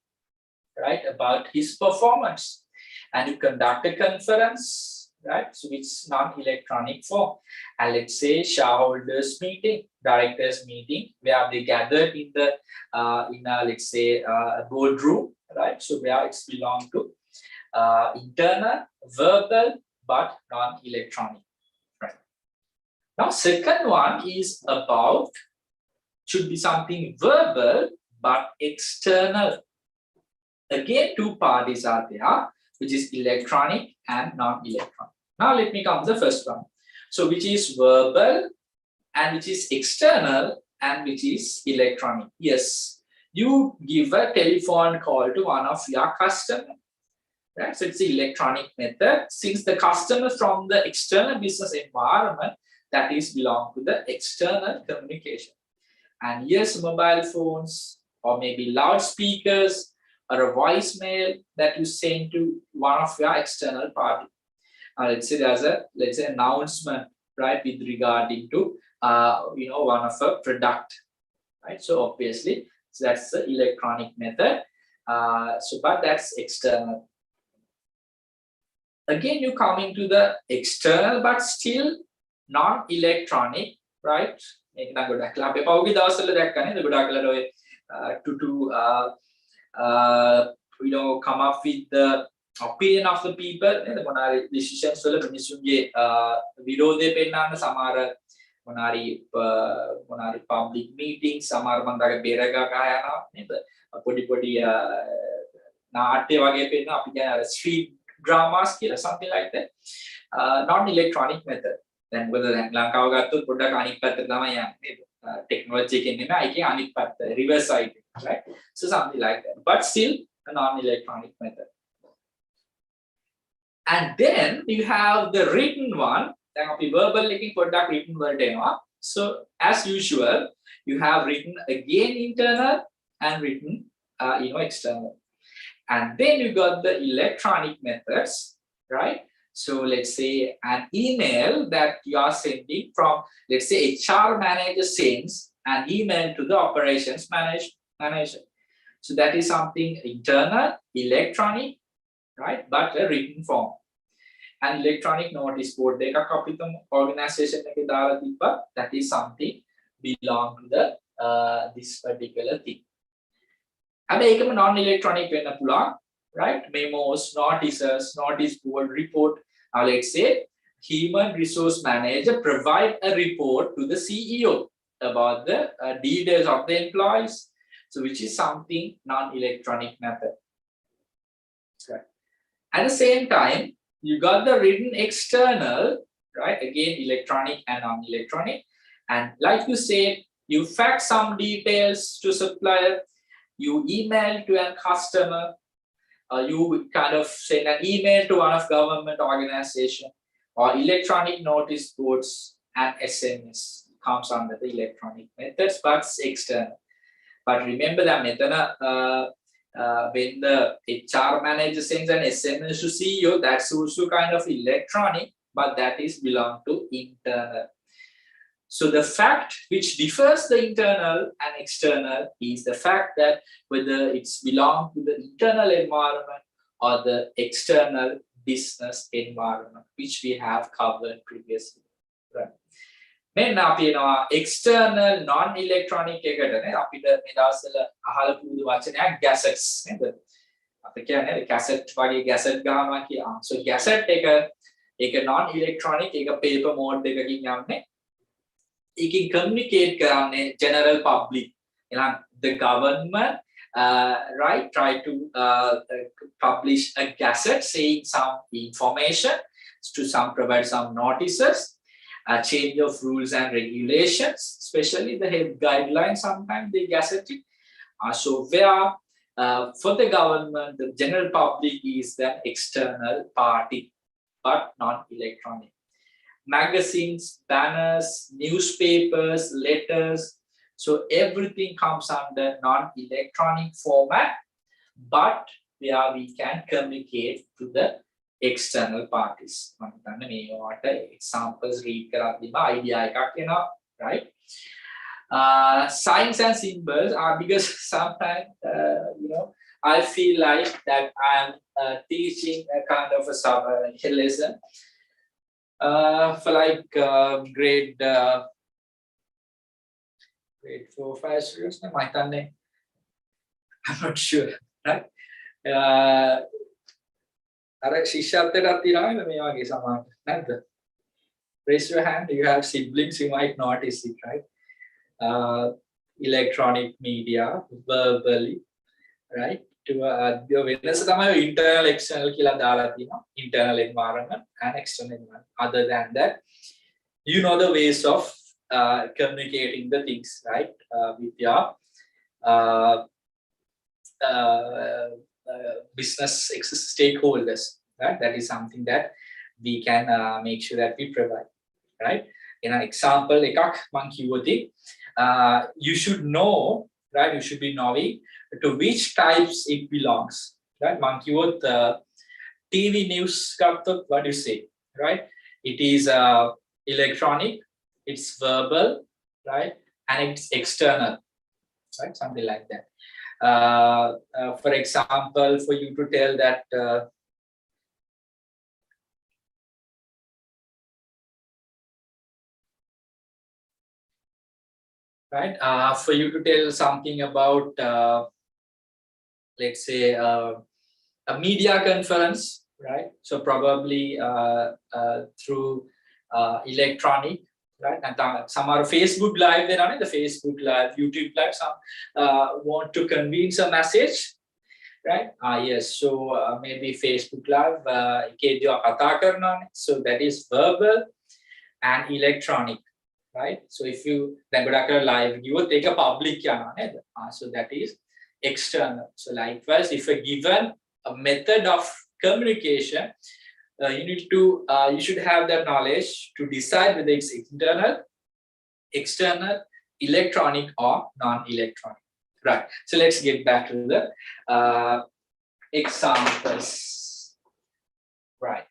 right, about his performance, and you conduct a conference, right? So it's non-electronic form. And let's say shareholders meeting, directors meeting, where they gathered in the let's say a boardroom, right? So where it's belong to internal, verbal, but non-electronic. Now, second one is about, should be something verbal, but external. Again, two parties are there, which is electronic and non-electronic. Now, let me come to the first one. So, which is verbal and which is external and which is electronic. Yes, you give a telephone call to one of your customers. Right? So, it's the electronic method. Since the customer from the external business environment, that is belong to the external communication. And yes, mobile phones or maybe loudspeakers or a voicemail that you send to one of your external party. Let's say there's a announcement, right, with regarding to one of a product, right? So obviously, so that's the electronic method. But that's external. Again, you come into the external, but still non-electronic, right? To come up with the opinion of the people, decisions public meetings, street dramas, something like that. Non-electronic method. Then whether Lankaව ගත්තොත් පොඩ්ඩක් අනිත් පැත්තට තමයි යන්නේ. Technology එකෙන් නෙමෙයි ඒකේ අනිත් පැත්ත reverse side, right? So something like that, but still a non-electronic method. And then you have the written one. දැන් අපි verbal එකකින් පොඩ්ඩක් written වලට එනවා. So as usual, you have written again internal and written external. And then you got the electronic methods, right? So let's say an email that you are sending from, let's say HR manager sends an email to the operations manager. So that is something internal, electronic, right? But a written form. And electronic notice board, organization that is something belong to the this particular thing. And non-electronic right? Memos, notices, notice board, report. Now let's say human resource manager provide a report to the CEO about the details of the employees. So which is something non-electronic method. Right. At the same time, you got the written external, right? Again, electronic and non-electronic. And like you said, you fax some details to supplier, you email to a customer, you kind of send an email to one of government organization, or electronic notice boards and SMS comes under the electronic methods, but it's external. But remember that method, when the HR manager sends an SMS to CEO, that's also kind of electronic, but that is belong to internal. So the fact which differs the internal and external is the fact that whether it's belong to the internal environment or the external business environment, which we have covered previously. Right. මෙන්න අපි එනවා external non-electronic එකටනේ අපිට මේ දවස්වල අහලා පුරුදු වචනයක් gadgets නේද? අපි කියන්නේ cassette වගේ gadget ගන්නවා කියලා. So gadget එක non-electronic, ඒක paper mode එකකින් යන්නේ. you can communicate karane general public. The government, right, try to publish a gazette saying some information to some provide some notices, a change of rules and regulations, especially the health guidelines. Sometimes they gazette it. So where for the government, the general public is the external party, but non-electronic. Magazines, banners, newspapers, letters. So everything comes under non-electronic format, but where we can communicate to the external parties. Examples read idea, right? Signs and symbols are because sometimes I feel like that I'm teaching a kind of a lesson for like grade 4, 5 students. I'm not sure, right? Raise your hand. Do you have siblings? You might notice it, right? Electronic media, verbally, right? To internal, external, internal environment and external environment. Other than that, you know the ways of communicating the things, right? With your business stakeholders, right? That is something that we can make sure that we provide, right? In an example, you should know, right? You should be knowing to which types it belongs, right? TV news, what do you say, right? It is electronic, it's verbal, right? And it's external, right? Something like that. For example, for you to tell that right, for you to tell something about let's say a media conference, right? So probably through electronic, right? And some are Facebook Live, they run the Facebook Live, YouTube Live. Some want to convince a message, right? Yes, so maybe Facebook Live, so that is verbal and electronic, right? So if you then go live, you will take a public, so that is external. So likewise, if a given a method of communication, you should have that knowledge to decide whether it's internal, external, electronic, or non-electronic. Right. So let's get back to the examples. Right.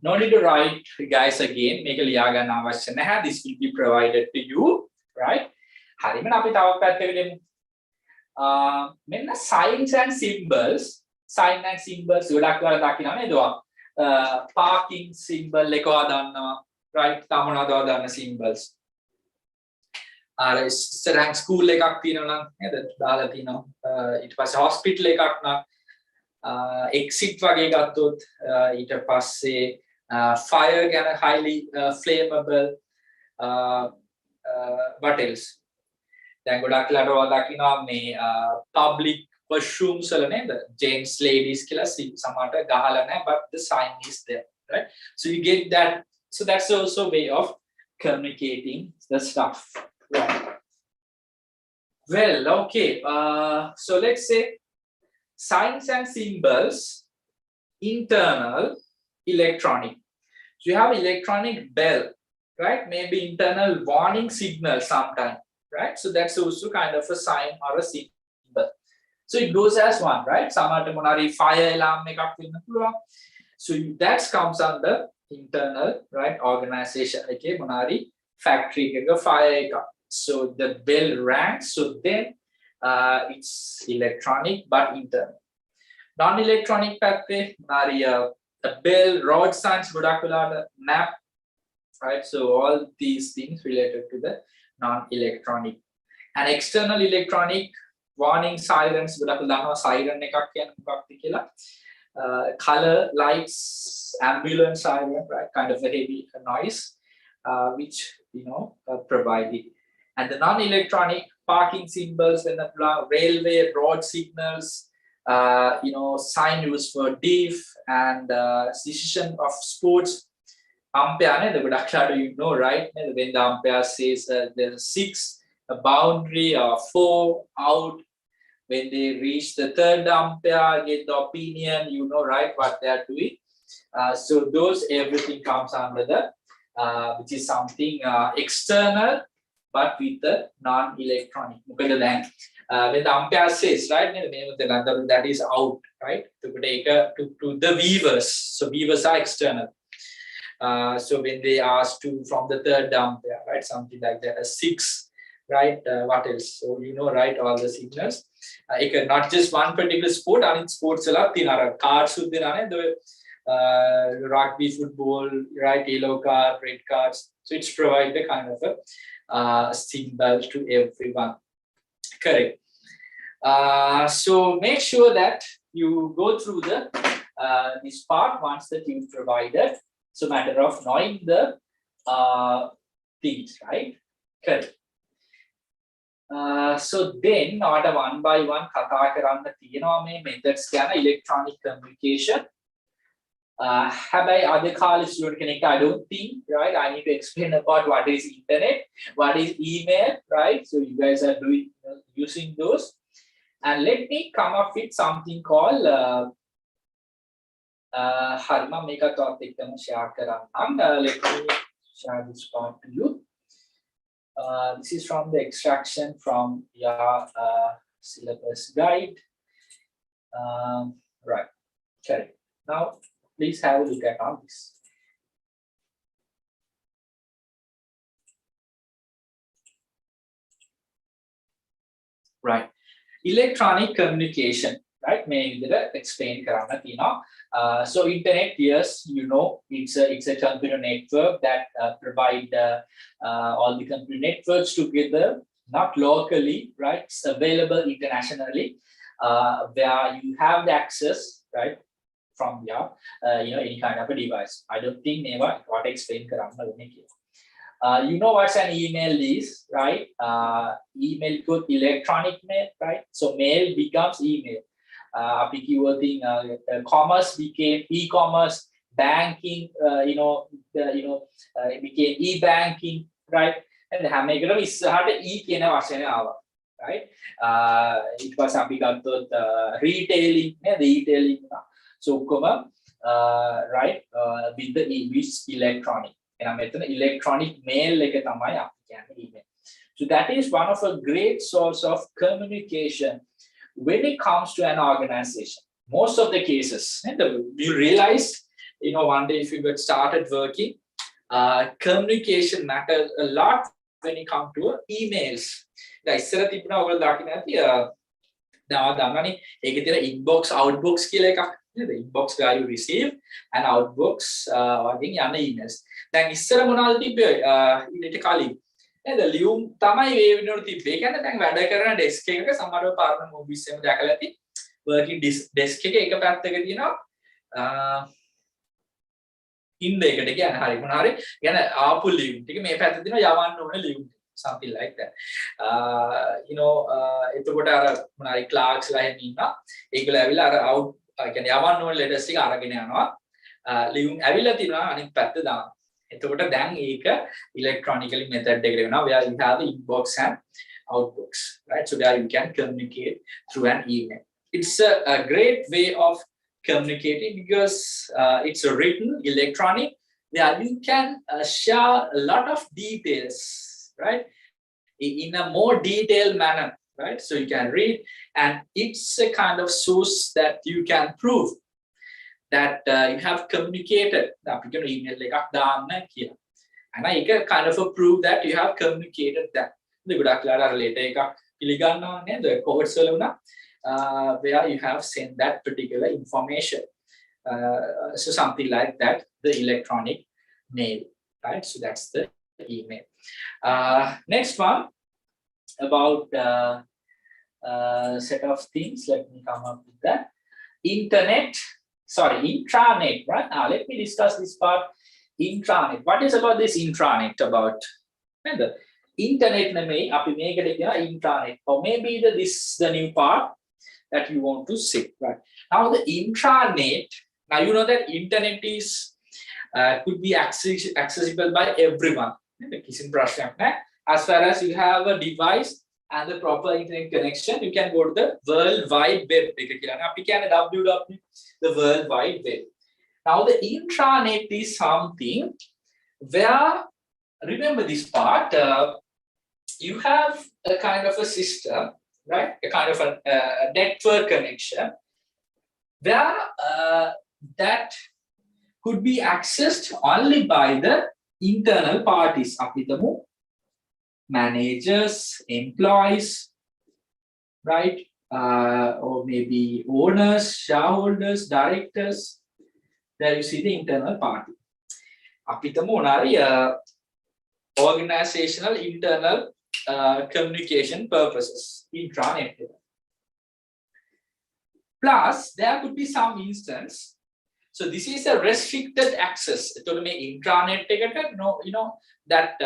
No need to write, guys, again. Make a liaga nawashya. This will be provided to you, right? Signs and symbols. Sign and symbols. Parking symbol, right? Symbols. School it was hospital exit fire highly flammable. What else? Then public washrooms James ladies but the sign is there, right? So you get that. So that's also a way of communicating the stuff, right? Well, okay. So let's say signs and symbols, internal, electronic. So you have electronic bell, right? Maybe internal warning signal sometime, right? So that's also kind of a sign or a symbol. So it goes as one, right? Fire alarm. So that comes under internal, right? Organization. Okay, monari factory fire. So the bell rang. So then it's electronic but internal. Non-electronic pathway, the bell, road signs, map, right? So all these things related to the non-electronic. And external electronic, warning sirens, siren color lights, ambulance siren, right? Kind of a heavy noise. which provided. And the non-electronic parking symbols, when the railway road signals, sign used for diff and decision of sports. Umpire, right? When the umpire says there's 6, a boundary or 4 out. When they reach the third umpire, get the opinion, right, what they are doing. So those, everything comes under the, which is something external, but with the non-electronic. When the umpire says, right, that is out, right, to the viewers. So viewers are external. So when they ask from the third umpire, right, something like that, a 6, right, what else? So right, all the signals. Not just one particular sport, I mean sports cards, rugby, football, right, yellow card, red cards. So it's provide the kind of a symbol to everyone. Correct. So make sure that you go through the this part once that you've provided. So matter of knowing the things, right? Correct. So then, not a one by one කතා කරන්න තියෙනවා මේ methods ගැන electronic communication. හැබැයි අද කාලේ student කෙනෙක්ට I don't think, right, I need to explain about what is internet, what is email, right? So you guys are doing using those, and let me come up with something called හරි මම මේකත් ඔයත් එක්කම share කරන්නම්. Let me share this part to you. This is from the extraction from your syllabus guide. Right. Okay. Now, please have a look at all this. Right. Electronic communication. Right. May explain karana tina. So internet, yes, it's a computer network that provide all the computer networks together, not locally, right? It's available internationally, where you have the access, right, from your, any kind of a device. I don't think never what explain karana what's an email is, right? Email could electronic mail, right? So mail becomes email. Commerce became e-commerce, banking, it became e-banking, right? And right? It was retailing, retailing. So, right, with the electronic. Electronic mail email. So that is one of a great source of communication when it comes to an organization. Most of the cases, you realize, one day if you get started working, communication matters a lot when it comes to emails. Inbox, outbox, the inbox where you receive, and outbox emails. Then the Lium Tamai වෙනුණු තිබ්බේ. කියන්නේ දැන් වැඩ කරන desk එකක සමහරව පාරම මොබිස් එකම දැකලා ඇති. working desk එක එක පැත්තක තියෙනවා ඉන්න එකට කියන්නේ හරි මොනවා හරි يعني ආපු ලියුම් ටික මේ පැත්තේ තියෙනවා යවන්න ඕන ලියුම් something like that. එතකොට අර මොනවා හරි clerks ලා එහෙම ඉන්නවා. ඒගොල්ලෝ ඇවිල්ලා අර out කියන්නේ යවන්න ඕන letters ටික අරගෙන යනවා. ලියුම් ඇවිල්ලා තියෙනවා අනිත් පැත්ත දාන්න. Then electronically method where you have the inbox and outbox, right? So where you can communicate through an email. It's a great way of communicating because it's a written electronic where you can share a lot of details, right? In a more detailed manner, right? So you can read, and it's a kind of source that you can prove that you have communicated. Email and I can kind of prove that you have communicated that. The where you have sent that particular information. So something like that, the electronic mail, right? So that's the email. Next one about set of things. Let me come up with that. Intranet, right? Now let me discuss this part. intranet. What is about this intranet about? The internet නෙමෙයි අපි මේකට කියන intranet, or maybe this is the new part that you want to say, right? Now the intranet, now you know that internet is could be accessible by everyone. As far as you have a device and the proper internet connection, you can go to the World Wide Web. www, the World Wide Web. Now the intranet is something where, remember this part, you have a kind of a system, right? A kind of a network connection where that could be accessed only by the internal parties. Managers, employees, right? Or maybe owners, shareholders, directors. There you see the internal party. Organizational internal communication purposes, intranet. Plus, there could be some instance. So this is a restricted access. Intranet, that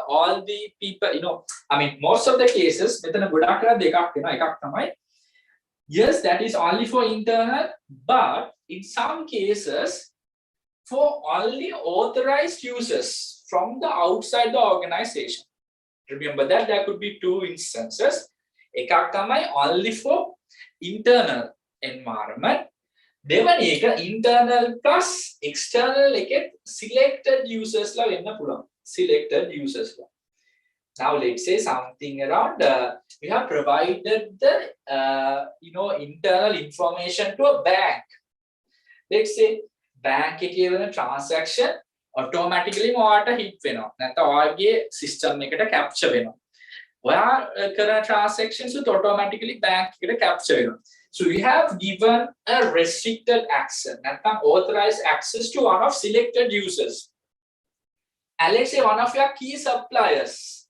all the people, I mean, most of the cases, yes, that is only for internal, but in some cases, for only authorized users from the outside the organization. Remember that there could be two instances. Only for internal environment. Internal plus external selected users. Selected users. Now let's say something around we have provided the internal information to a bank. Let's say bank transaction automatically hit system capture where current transactions would automatically bank capture. So we have given a restricted access, authorized access to one of selected users. And let's say one of your key suppliers.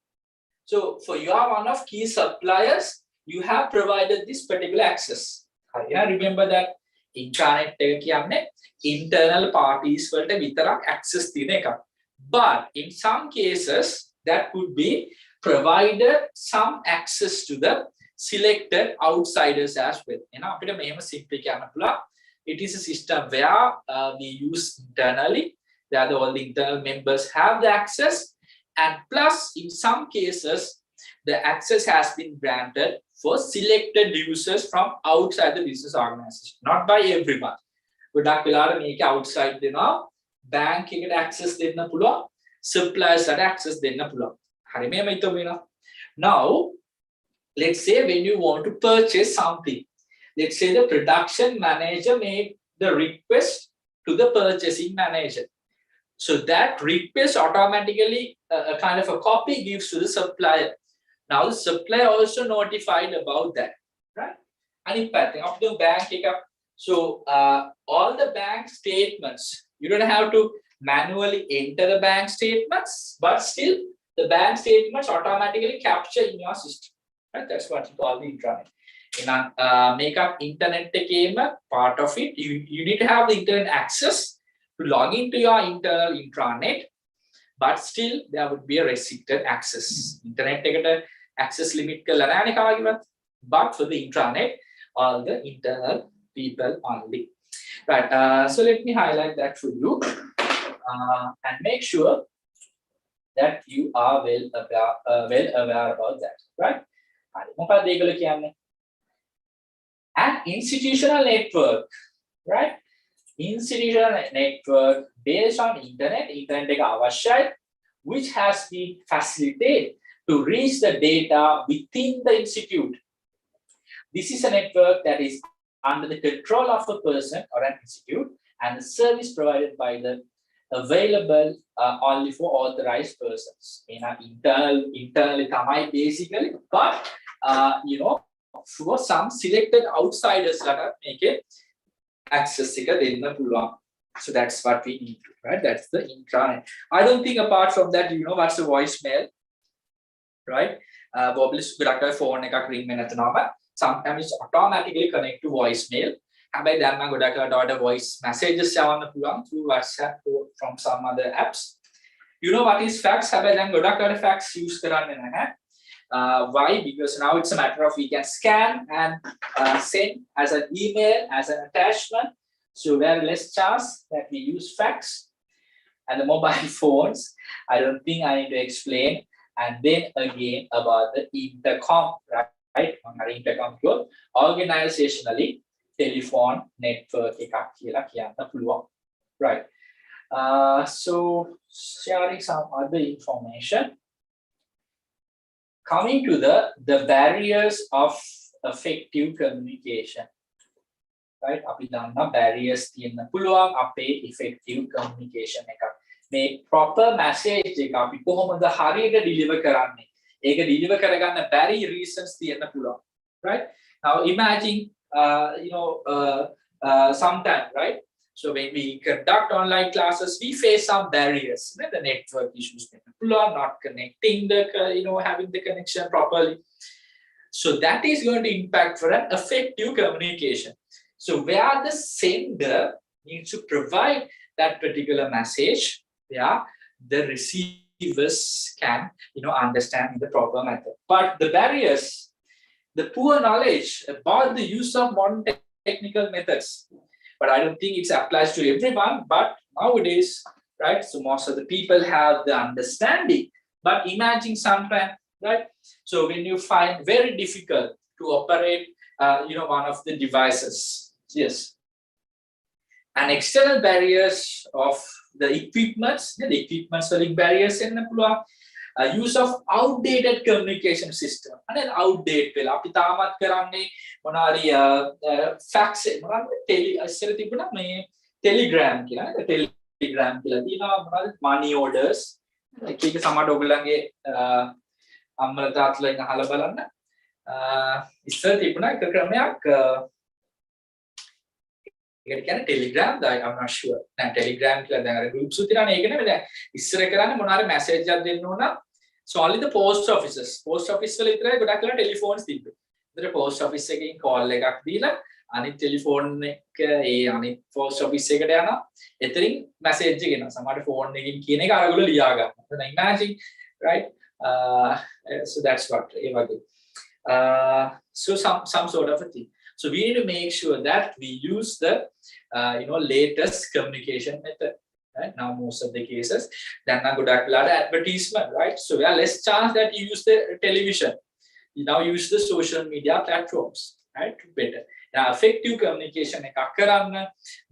So for your one of key suppliers, you have provided this particular access. Remember that intranet internal parties access. But in some cases, that could be provided some access to the selected outsiders as well. It is a system where we use internally, where all the internal members have the access, and plus in some cases the access has been granted for selected users from outside the business organization, not by everyone. Outside bank access, suppliers access. Now let's say when you want to purchase something, let's say the production manager made the request to the purchasing manager. So that request automatically a kind of a copy gives to the supplier. Now the supplier also notified about that, right? And of the bank. So all the bank statements, you don't have to manually enter the bank statements, but still the bank statements automatically capture in your system. Right? That's what you call the intranet. Make up internet part of it. You need to have the internet access to log into your internal intranet, but still there would be a restricted access. Internet access limit, but for the intranet, all the internal people only. Right. So let me highlight that for you and make sure that you are well aware about that. Right. An institutional network, right? Institutional network based on internet which has been facilitated to reach the data within the institute. This is a network that is under the control of a person or an institute, and the service provided by the available only for authorized persons. Internally basically, but for some selected outsiders make it access. So that's what we need, right? That's the intranet. I don't think apart from that, what's a voicemail, right? Phone sometimes it's automatically connect to voicemail. හැබැයි දැන් නම් ගොඩක් වෙලාවට voice messages යවන්න පුළුවන් through WhatsApp or from some other apps. You know what is fax? හැබැයි දැන් ගොඩක් වෙලාවට fax use කරන්නේ නැහැ. Why? Because now it's a matter of we can scan and send as an email, as an attachment. So very less chance that we use fax. And the mobile phones, I don't think I need to explain. And then again about the intercom, right? On our intercom floor, organizationally, telephone network එකක් කියලා කියන්න පුළුවන්. Right. So sharing some other information. Coming to the barriers of effective communication. Right? අපි දන්නා barriers තියෙන්න පුළුවන් අපේ effective communication එකක්. මේ proper message එක අපි කොහොමද හරියට deliver කරන්නේ? ඒක deliver කරගන්න බැරි reasons තියෙන්න පුළුවන්. Right? Now imagine sometime, right? So when we conduct online classes, we face some barriers. The network issues, not connecting having the connection properly. So that is going to impact for an effective communication. So where the sender needs to provide that particular message, the receivers can, understand the proper method. But the barriers, the poor knowledge about the use of modern technical methods. But I don't think it applies to everyone. But nowadays, right? So most of the people have the understanding. But imagine sometimes, right? So when you find very difficult to operate, one of the devices, yes. And external barriers of the equipments like barriers in the use of outdated communication system. And then outdated වෙලා අපි තාමත් කරන්නේ මොනවාරි fax telegram කියලා telegram කියලා තියෙනවා මොනවාද money orders එක සමහර ඔයගොල්ලන්ගේ අම්මලා තාත්තලා ඉන්න අහලා බලන්න ඉස්සර තිබුණා එක ක්‍රමයක් ඒකට කියන්නේ Telegram. I'm not sure. දැන් Telegram කියලා දැන් අර groups උතිරානේ ඒක නෙමෙයි දැන් ඉස්සර කරන්නේ මොනවාරි message එකක් දෙන්න ඕන so only the post offices වල විතරයි ගොඩක් වෙලා telephones තිබ්බේ. ඒතර post office එකකින් call එකක් දීලා අනිත් telephone එක ඒ අනිත් post office එකට යනවා. එතනින් message එක එනවා. සමහර phone එකකින් කියන එක අරගොල්ලෝ ලියා ගන්නවා. දැන් imagine, right? So that's what ඒ වගේ. So some sort of a thing. So we need to make sure that we use the latest communication method. Right? Now most of the cases, then advertisement, right? So we are less chance that you use the television. You now use the social media platforms, right? Better. Now effective communication,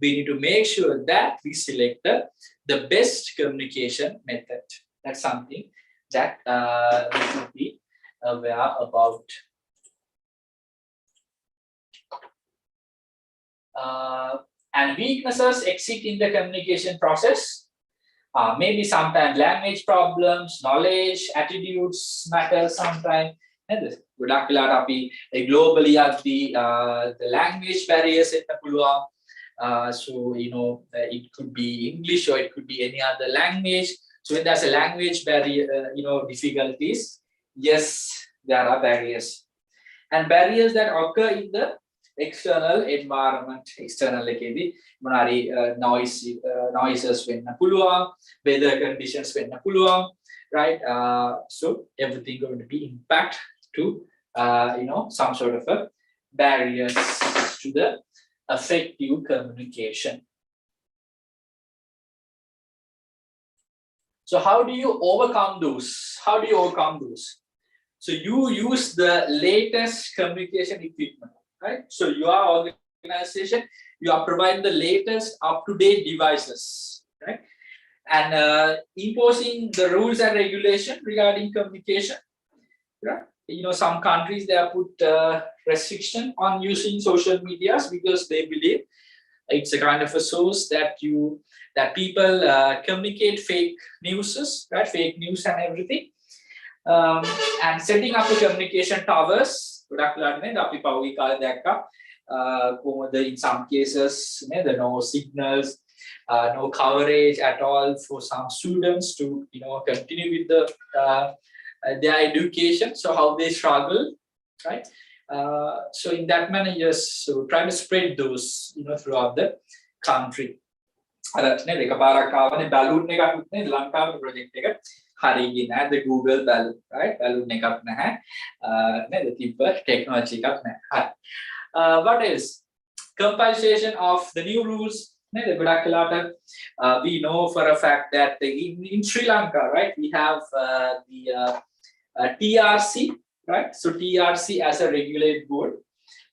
we need to make sure that we select the best communication method. That's something that we should be aware about. And weaknesses exist in the communication process. Maybe sometimes language problems, knowledge, attitudes matter sometimes. Globally, the language barriers so it could be English or it could be any other language. So when there's a language barrier, difficulties, yes, there are barriers, and barriers that occur in the external environment. External noises වෙන්න පුළුවන්, weather conditions වෙන්න පුළුවන්, right? So everything going to be impact to some sort of a barriers to the effective communication. So how do you overcome those? So you use the latest communication equipment. Right? So your organization, you are providing the latest up-to-date devices, right? And imposing the rules and regulation regarding communication. Right? Some countries they have put restriction on using social medias because they believe it's a kind of a source that people communicate fake news, right? Fake news and everything. And setting up the communication towers. In some cases, there are no signals, no coverage at all for some students to continue with their education. So how they struggle, right? So in that manner, yes, so try to spread those, throughout the country. අර නේද එකපාරක් ආවනේ balloon එකක් නේ ලංකාවේ project එක හරියන්නේ නැහැ the Google balloon right balloon එකක් නැහැ නේද තිබ්බ ටෙක්නොලොජි එකක් නැහැ හරි what else compilation of the new rules නේද ගොඩක් වෙලාවට we know for a fact that in Sri Lanka right we have the TRC right so TRC as a regulated board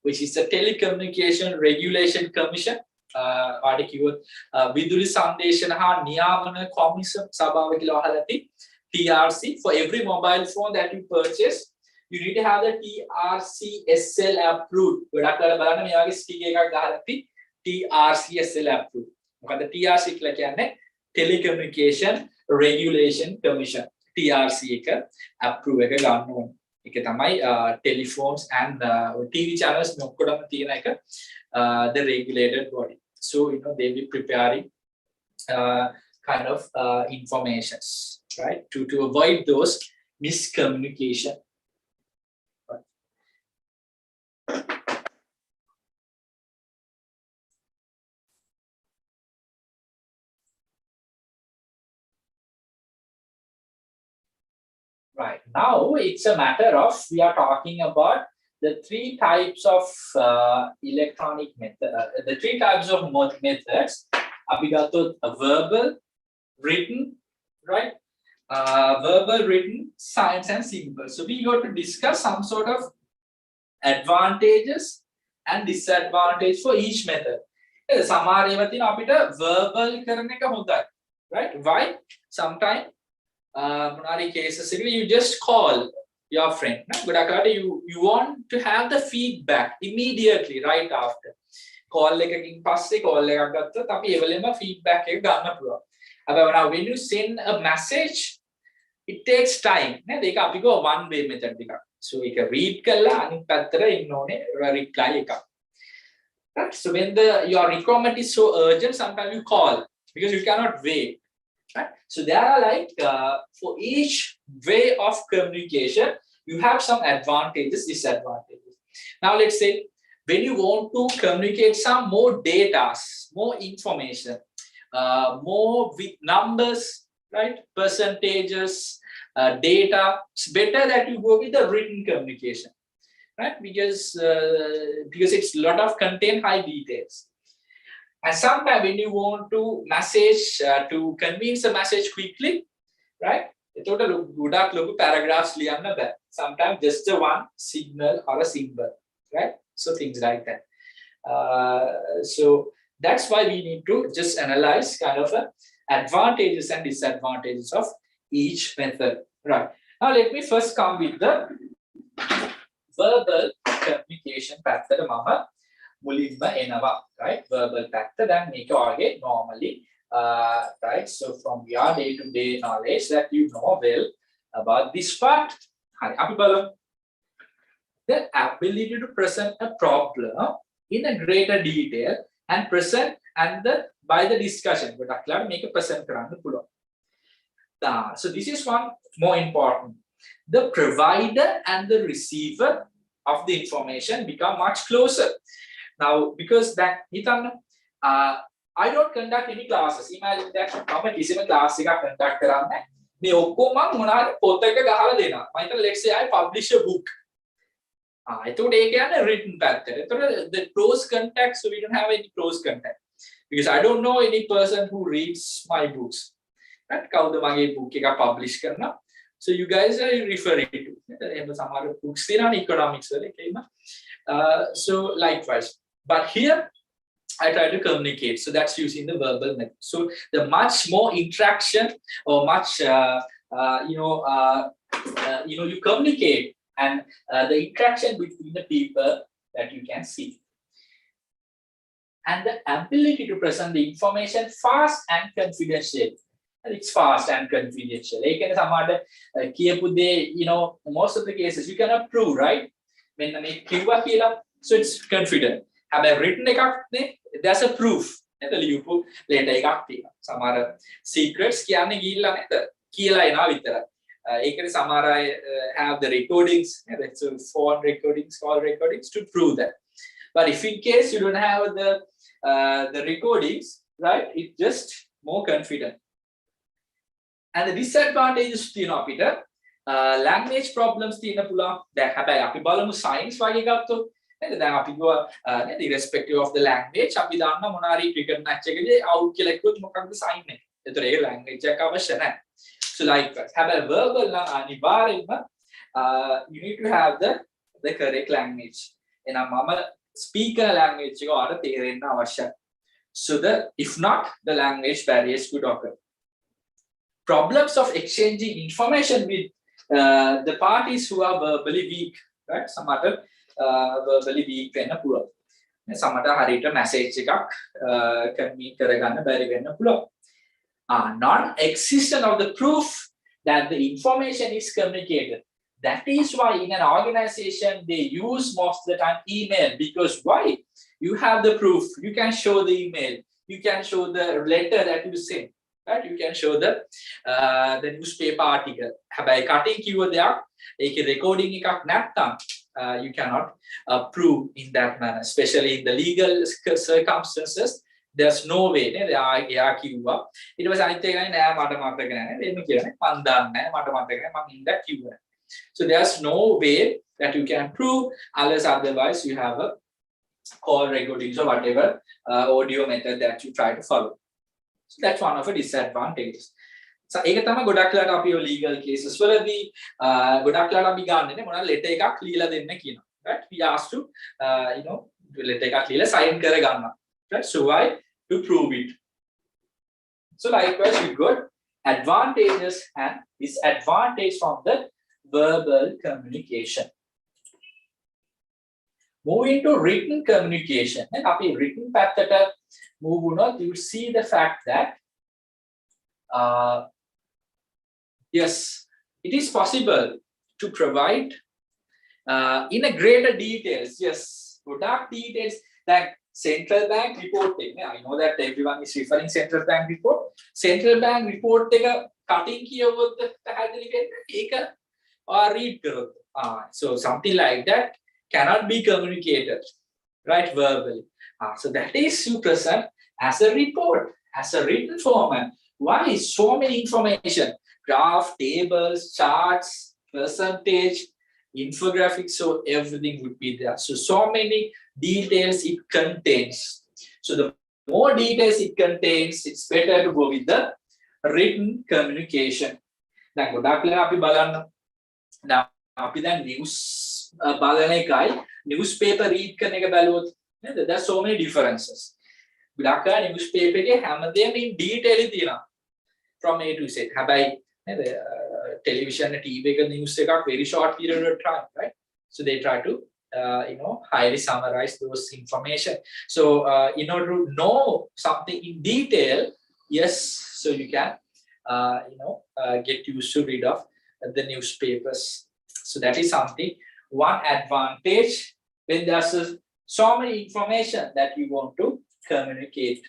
which is a telecommunication regulation commission විදුලි සංදේශන හා නියාමන commission සභාව කියලා අහලා තියෙන්නේ TRC for every mobile phone that you purchase you need to have the TRCSL approved ගොඩක් වෙලා බලන්න මේ වගේ ස්ටිකර් එකක් ගහලා තියෙන්නේ TRCSL approved මොකද TRC කියලා කියන්නේ telecommunication regulation commission TRC එක approve එක ගන්න ඕනේ ඒක තමයි telephones and TV channels මේ ඔක්කොටම තියෙන එක the regulated body. So, they'll be preparing kind of informations, right? To avoid those miscommunication. Right. Now, it's a matter of, we are talking about the three types of electronic method, the three types of methods. We got verbal, written, right? Verbal, written, science, and symbol. So we got to discuss some sort of advantages and disadvantages for each method. Samarevatin apita verbal karne ka hota, right? Why? Sometimes munari cases you just call your friend you want to have the feedback immediately right after call එකකින් පස්සේ call එකක් ගත්තොත් අපි එවලෙම feedback එක ගන්න පුළුවන්. Now when you send a message it takes time නේද ඒක අපි go one way method එකක්. So ඒක read කරලා අනිත් පැත්තට එන්න ඕනේ reply එකක්. Right? So when your requirement is so urgent sometimes you call because you cannot wait. Right? So there are like for each way of communication you have some advantages, disadvantages. Now let's say when you want to communicate some more data, more information, more with numbers, right? Percentages, data. It's better that you go with the written communication, right? Because it's a lot of content, high details. And sometimes when you want to message to convince a message quickly, right? Total ගොඩක් ලොකු paragraphs ලියන්න බෑ. Sometimes just a one signal or a symbol, right? So things like that. So that's why we need to just analyze kind of advantages and disadvantages of each method, right? Now let me first come with the verbal communication පැත්තට මම මුලින්ම එනවා, right? Verbal පැත්ත දැන් මේක වගේ normally right, so from your day-to-day knowledge that you know well about this part, the ability to present a problem in a greater detail and present and by the discussion, but make a present. So this is one more important. The provider and the receiver of the information become much closer. Now, because that I don't conduct any classes. Imagine that I'm a class conduct කරන්නේ. මේ ඔක්කොම මොනාද පොත එක ගහලා දෙනවා. මම හිතන let's say I publish a book. එතකොට ඒ කියන්නේ written පැත්තට. එතකොට the close contact, so we don't have any close contact. Because I don't know any person who reads my books. Right? කවුද මගේ book එක publish කරනවා. So you guys are referring to. එහෙම සමහර books තියෙනවා economics වල එකේම. So likewise. But here I try to communicate, so that's using the verbal method. So the much more interaction or much you communicate and the interaction between the people that you can see, and the ability to present the information fast and confidential. It's fast and confidential. Most of the cases you cannot prove, right? When so it's confident. Have I written there's a proof. ලියපු later එකක් තියෙනවා. සමහර secrets කියන්නේ ගිහිල්ලා නේද? කියලා එනවා විතරයි. ඒකනේ සමහර අය have the recordings, so phone recordings, call recordings to prove that. But if in case you don't have the recordings, right, it's just more confident. And the disadvantages තියෙනවා අපිට language problems තියෙන පුළුවන්. දැන් හැබැයි අපි බලමු science වගේ ගත්තොත් නේද? දැන් අපි ගියා නේද irrespective of the language අපි දන්න මොනාරි cricket match එකේදී out කියලා කිව්වොත් මොකක්ද sign එක. ඒතර ඒක language එක අවශ්‍ය නැහැ. So likewise, හැබැයි verbal නම් අනිවාර්යෙන්ම you need to have the correct language. එහෙනම් මම speaker language එක ඔයාලට තේරෙන්න අවශ්‍යයි. So if not, the language barriers could occur. Problems of exchanging information with the parties who are verbally weak, right? සමහරට verbally weak වෙන්න පුළුවන්. සමහරට හරියට message එකක් communicate කරගන්න බැරි වෙන්න පුළුවන්. Non-existence of the proof that the information is communicated. That is why in an organization they use most of the time email, because why? You have the proof. You can show the email. You can show the letter that you send. Right? You can show the newspaper article. හැබැයි cutting කිව්ව දෙයක් ඒකේ recording එකක් නැත්නම් you cannot prove in that manner, especially in the legal circumstances. There's no way නේද? එයා කිව්වා ඊට පස්සේ අනිත් එක නෑ මට මතක නෑ නේද? එහෙම කියන්නේ මම දන්නේ නෑ මට මතක නෑ මම ඉඳලා කිව්වා. So there's no way that you can prove unless otherwise you have a call recordings or whatever audio method that you try to follow. So that's one of the disadvantages. So ඒක තමයි ගොඩක් වෙලාවට අපි legal cases වලදී ගොඩක් වෙලාවට අපි ගන්නනේ මොනවා letter එකක් ලියලා දෙන්න කියනවා. Right? We asked to letter එකක් ලියලා sign කරගන්න. Right? So why? To prove it. So likewise we got advantages and disadvantages from the verbal communication. Moving to written communication. And අපි written පැත්තට move on, you see the fact that yes, it is possible to provide in a greater details. Yes, product details like central bank reporting. I know that everyone is referring central bank report. Central bank report එක cutting කියවොත් පැහැදිලි වෙන්න ඒක read කරොත්. So something like that cannot be communicated, right, verbally. So that is you present as a report, as a written format. Why so many information? Graph, tables, charts, percentage, infographics, so everything would be there. So many details it contains. So the more details it contains, it's better to go with the written communication. දැන් ගොඩක් වෙලා අපි බලන්න අපි දැන් news බලන එකයි newspaper read කරන එක බැලුවොත් නේද? There are so many differences. ගොඩක් අය newspaper එකේ හැමදේම in detail තියෙනවා from A to Z. හැබැයි නේද television TV එක news එකක් very short period of time, right? So they try to highly summarize those information. So in order to know something in detail, yes, so you can get used to read of the newspapers. So that is something, one advantage when there's so many information that you want to communicate.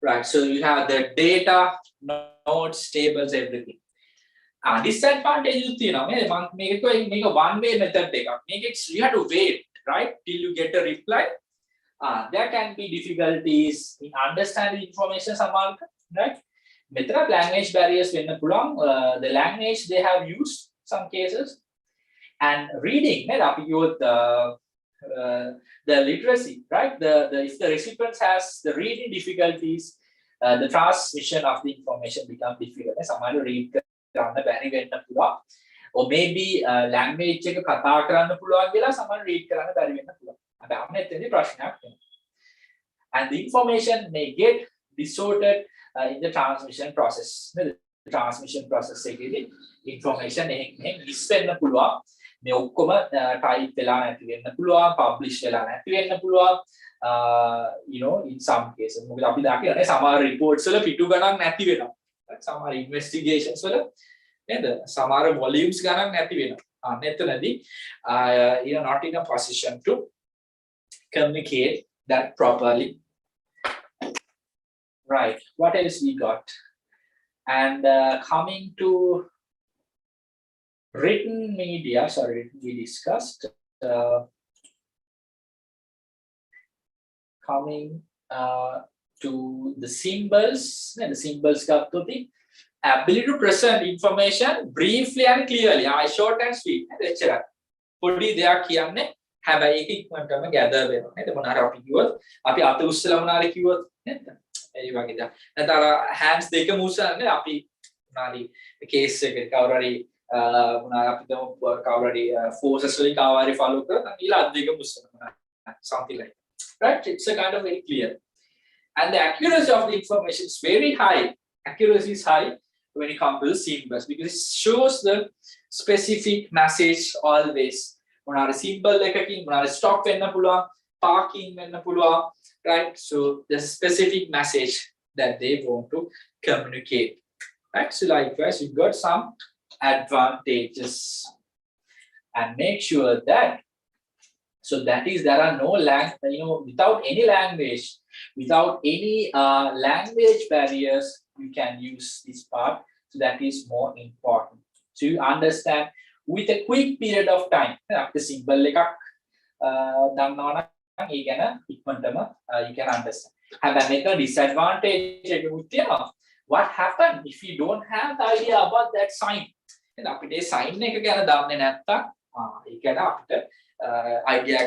Right, so you have the data, notes, tables, everything. Disadvantage make a one-way method. You have to wait, right, till you get a reply. There can be difficulties in understanding information, right? Method language barriers when the language they have used some cases, and reading the literacy, right? If the recipient has the reading difficulties, the transmission of the information become difficult. Someone read or maybe language එක කතා කරන්න පුළුවන් කියලා someone read කරන්න බැරි වෙන්න පුළුවන්. අපි මෙතනදී ප්‍රශ්නයක් වෙනවා. And the information may get distorted in the transmission process. The transmission process එකේදී information එකෙන් miss වෙන්න පුළුවන්. මේ ඔක්කොම type වෙලා නැති වෙන්න පුළුවන්, publish වෙලා නැති වෙන්න පුළුවන්. In some cases මොකද අපි දකින්නේ සමහර reports වල පිටු ගණන් නැති වෙනවා. සමහර investigations වල නේද? සමහර volumes ගණන් නැති වෙනවා. එතනදී you're not in a position to communicate that properly. Right, what else we got? And coming to written media, sorry, we discussed. Coming to the symbols, the symbols got to the ability to present information briefly and clearly, short and sweet. පොඩි දෙයක් කියන්නේ හැබැයි ඒක ඉක්මනටම gather වෙනවා නේද මොනාර අපි කිව්වොත් අපි අත උස්සලා මොනාර කිව්වොත් නේද ඒ වගේ දා නැත්නම් අර hands දෙකම උස්සන්නේ අපි මොනාරි කේස් එකක කවුරු හරි මොනාර අපි දමු කවුරු හරි forces වලින් කවුරු හරි follow කරා ඊළ අත් දෙකම උස්සනවා something like that. Right, it's a kind of very clear and the accuracy of the information is very high. Accuracy is high when it comes to the symbols because it shows the specific message always. මොනාරි symbol එකකින් මොනාරි stop වෙන්න පුළුවන්, parking වෙන්න පුළුවන්, right? So the specific message that they want to communicate, right? So likewise, you got some advantages and make sure that so that is there are no without any language, without any language barriers, you can use this part. So that is more important. So you understand with a quick period of time. The symbol you can understand. And then make a disadvantage. What happens if you don't have the idea about that sign? And after the sign, you can idea.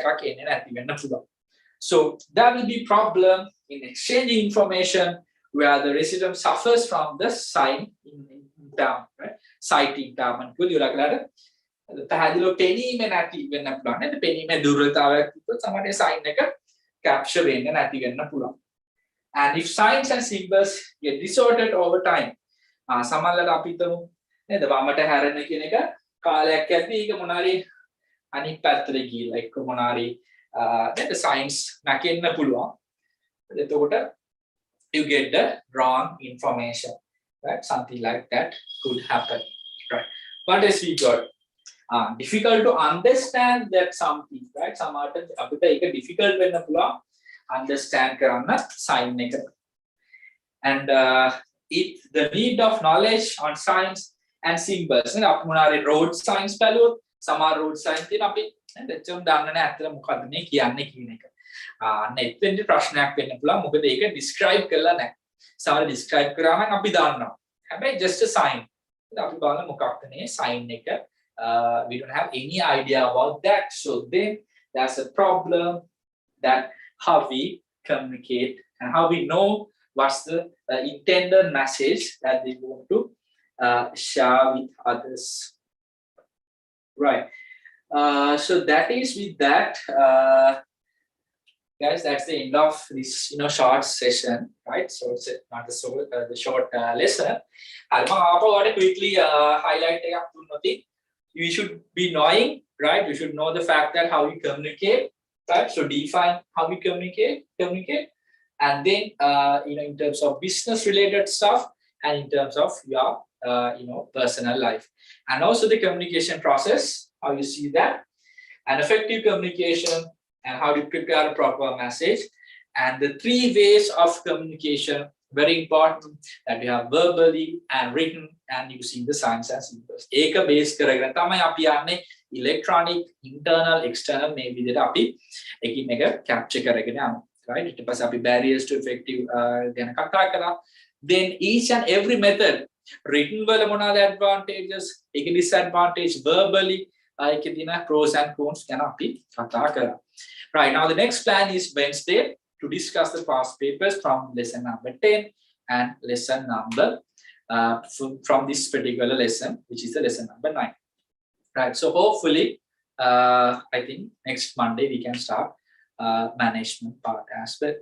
So there will be problem in exchanging information where the resident suffers from the sign in term, right? Sighting term and good you like that. පැහැදිලිව පෙනීම නැති වෙන්න පුළුවන් නේද පෙනීමේ දුර්වලතාවයක් තිබ්බොත් සමහර sign එක capture වෙන්න නැති වෙන්න පුළුවන්. And if signs and symbols get distorted over time සමහරවිට අපි හිතමු නේද වමට හැරෙන කියන එක කාලයක් යද්දී ඒක මොනාරි අනිත් පැත්තට ගිහිල්ලා එක්ක මොනාරි නේද signs නැකෙන්න පුළුවන්. එතකොට you get the wrong information, right? Something like that could happen, right? What else we got? Difficult to understand that something, right? Some items අපිට ඒක difficult වෙන්න පුළුවන් understand කරන්න sign එක. And it the need of knowledge on signs and symbols. නේ අපි මොනාරි road signs බලුවොත් සමහර road signs තියෙන අපි දැච්චම් දන්නේ නැහැ අතට මොකද්ද මේ කියන්නේ කියන එක. අන්න එතෙන්දි ප්‍රශ්නයක් වෙන්න පුළුවන් මොකද ඒක describe කරලා නැහැ. සමහර describe කරා නම් අපි දන්නවා. හැබැයි just a sign. අපි බලන්න මොකක්ද මේ sign එක. We don't have any idea about that. So then there's a problem that how we communicate and how we know what's the intended message that they want to share with others. Right. So that is with that. Guys, that's the end of this short session, right? So it's not the short lesson. I'll quickly highlight nothing. You should be knowing, right? You should know the fact that how we communicate, right? So define how we communicate, and then in terms of business related stuff and in terms of your personal life, and also the communication process, how you see that, and effective communication and how to prepare a proper message, and the 3 ways of communication, very important, that we have verbally and written and using the signs and symbols. ඒක base කරගෙන තමයි අපි යන්නේ electronic internal external මේ විදිහට අපි එකින් එක capture කරගෙන යනවා, right? ඊට පස්සේ අපි barriers to effective ගැන කතා කරා. Then each and every method written වල මොනවාද advantages, ඒක disadvantage, verbally ඒකේ තියෙන pros and cons ගැන අපි කතා කරා. Right, now the next plan is Wednesday to discuss the past papers from lesson number 10 and lesson number from this particular lesson, which is the lesson number 9. Right, so hopefully I think next Monday we can start management part as well.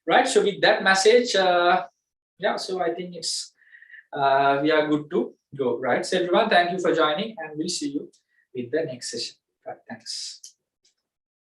Right, so with that message, yeah, so I think it's we are good to go. Right, so everyone, thank you for joining and we'll see you with the next session. Right, thanks.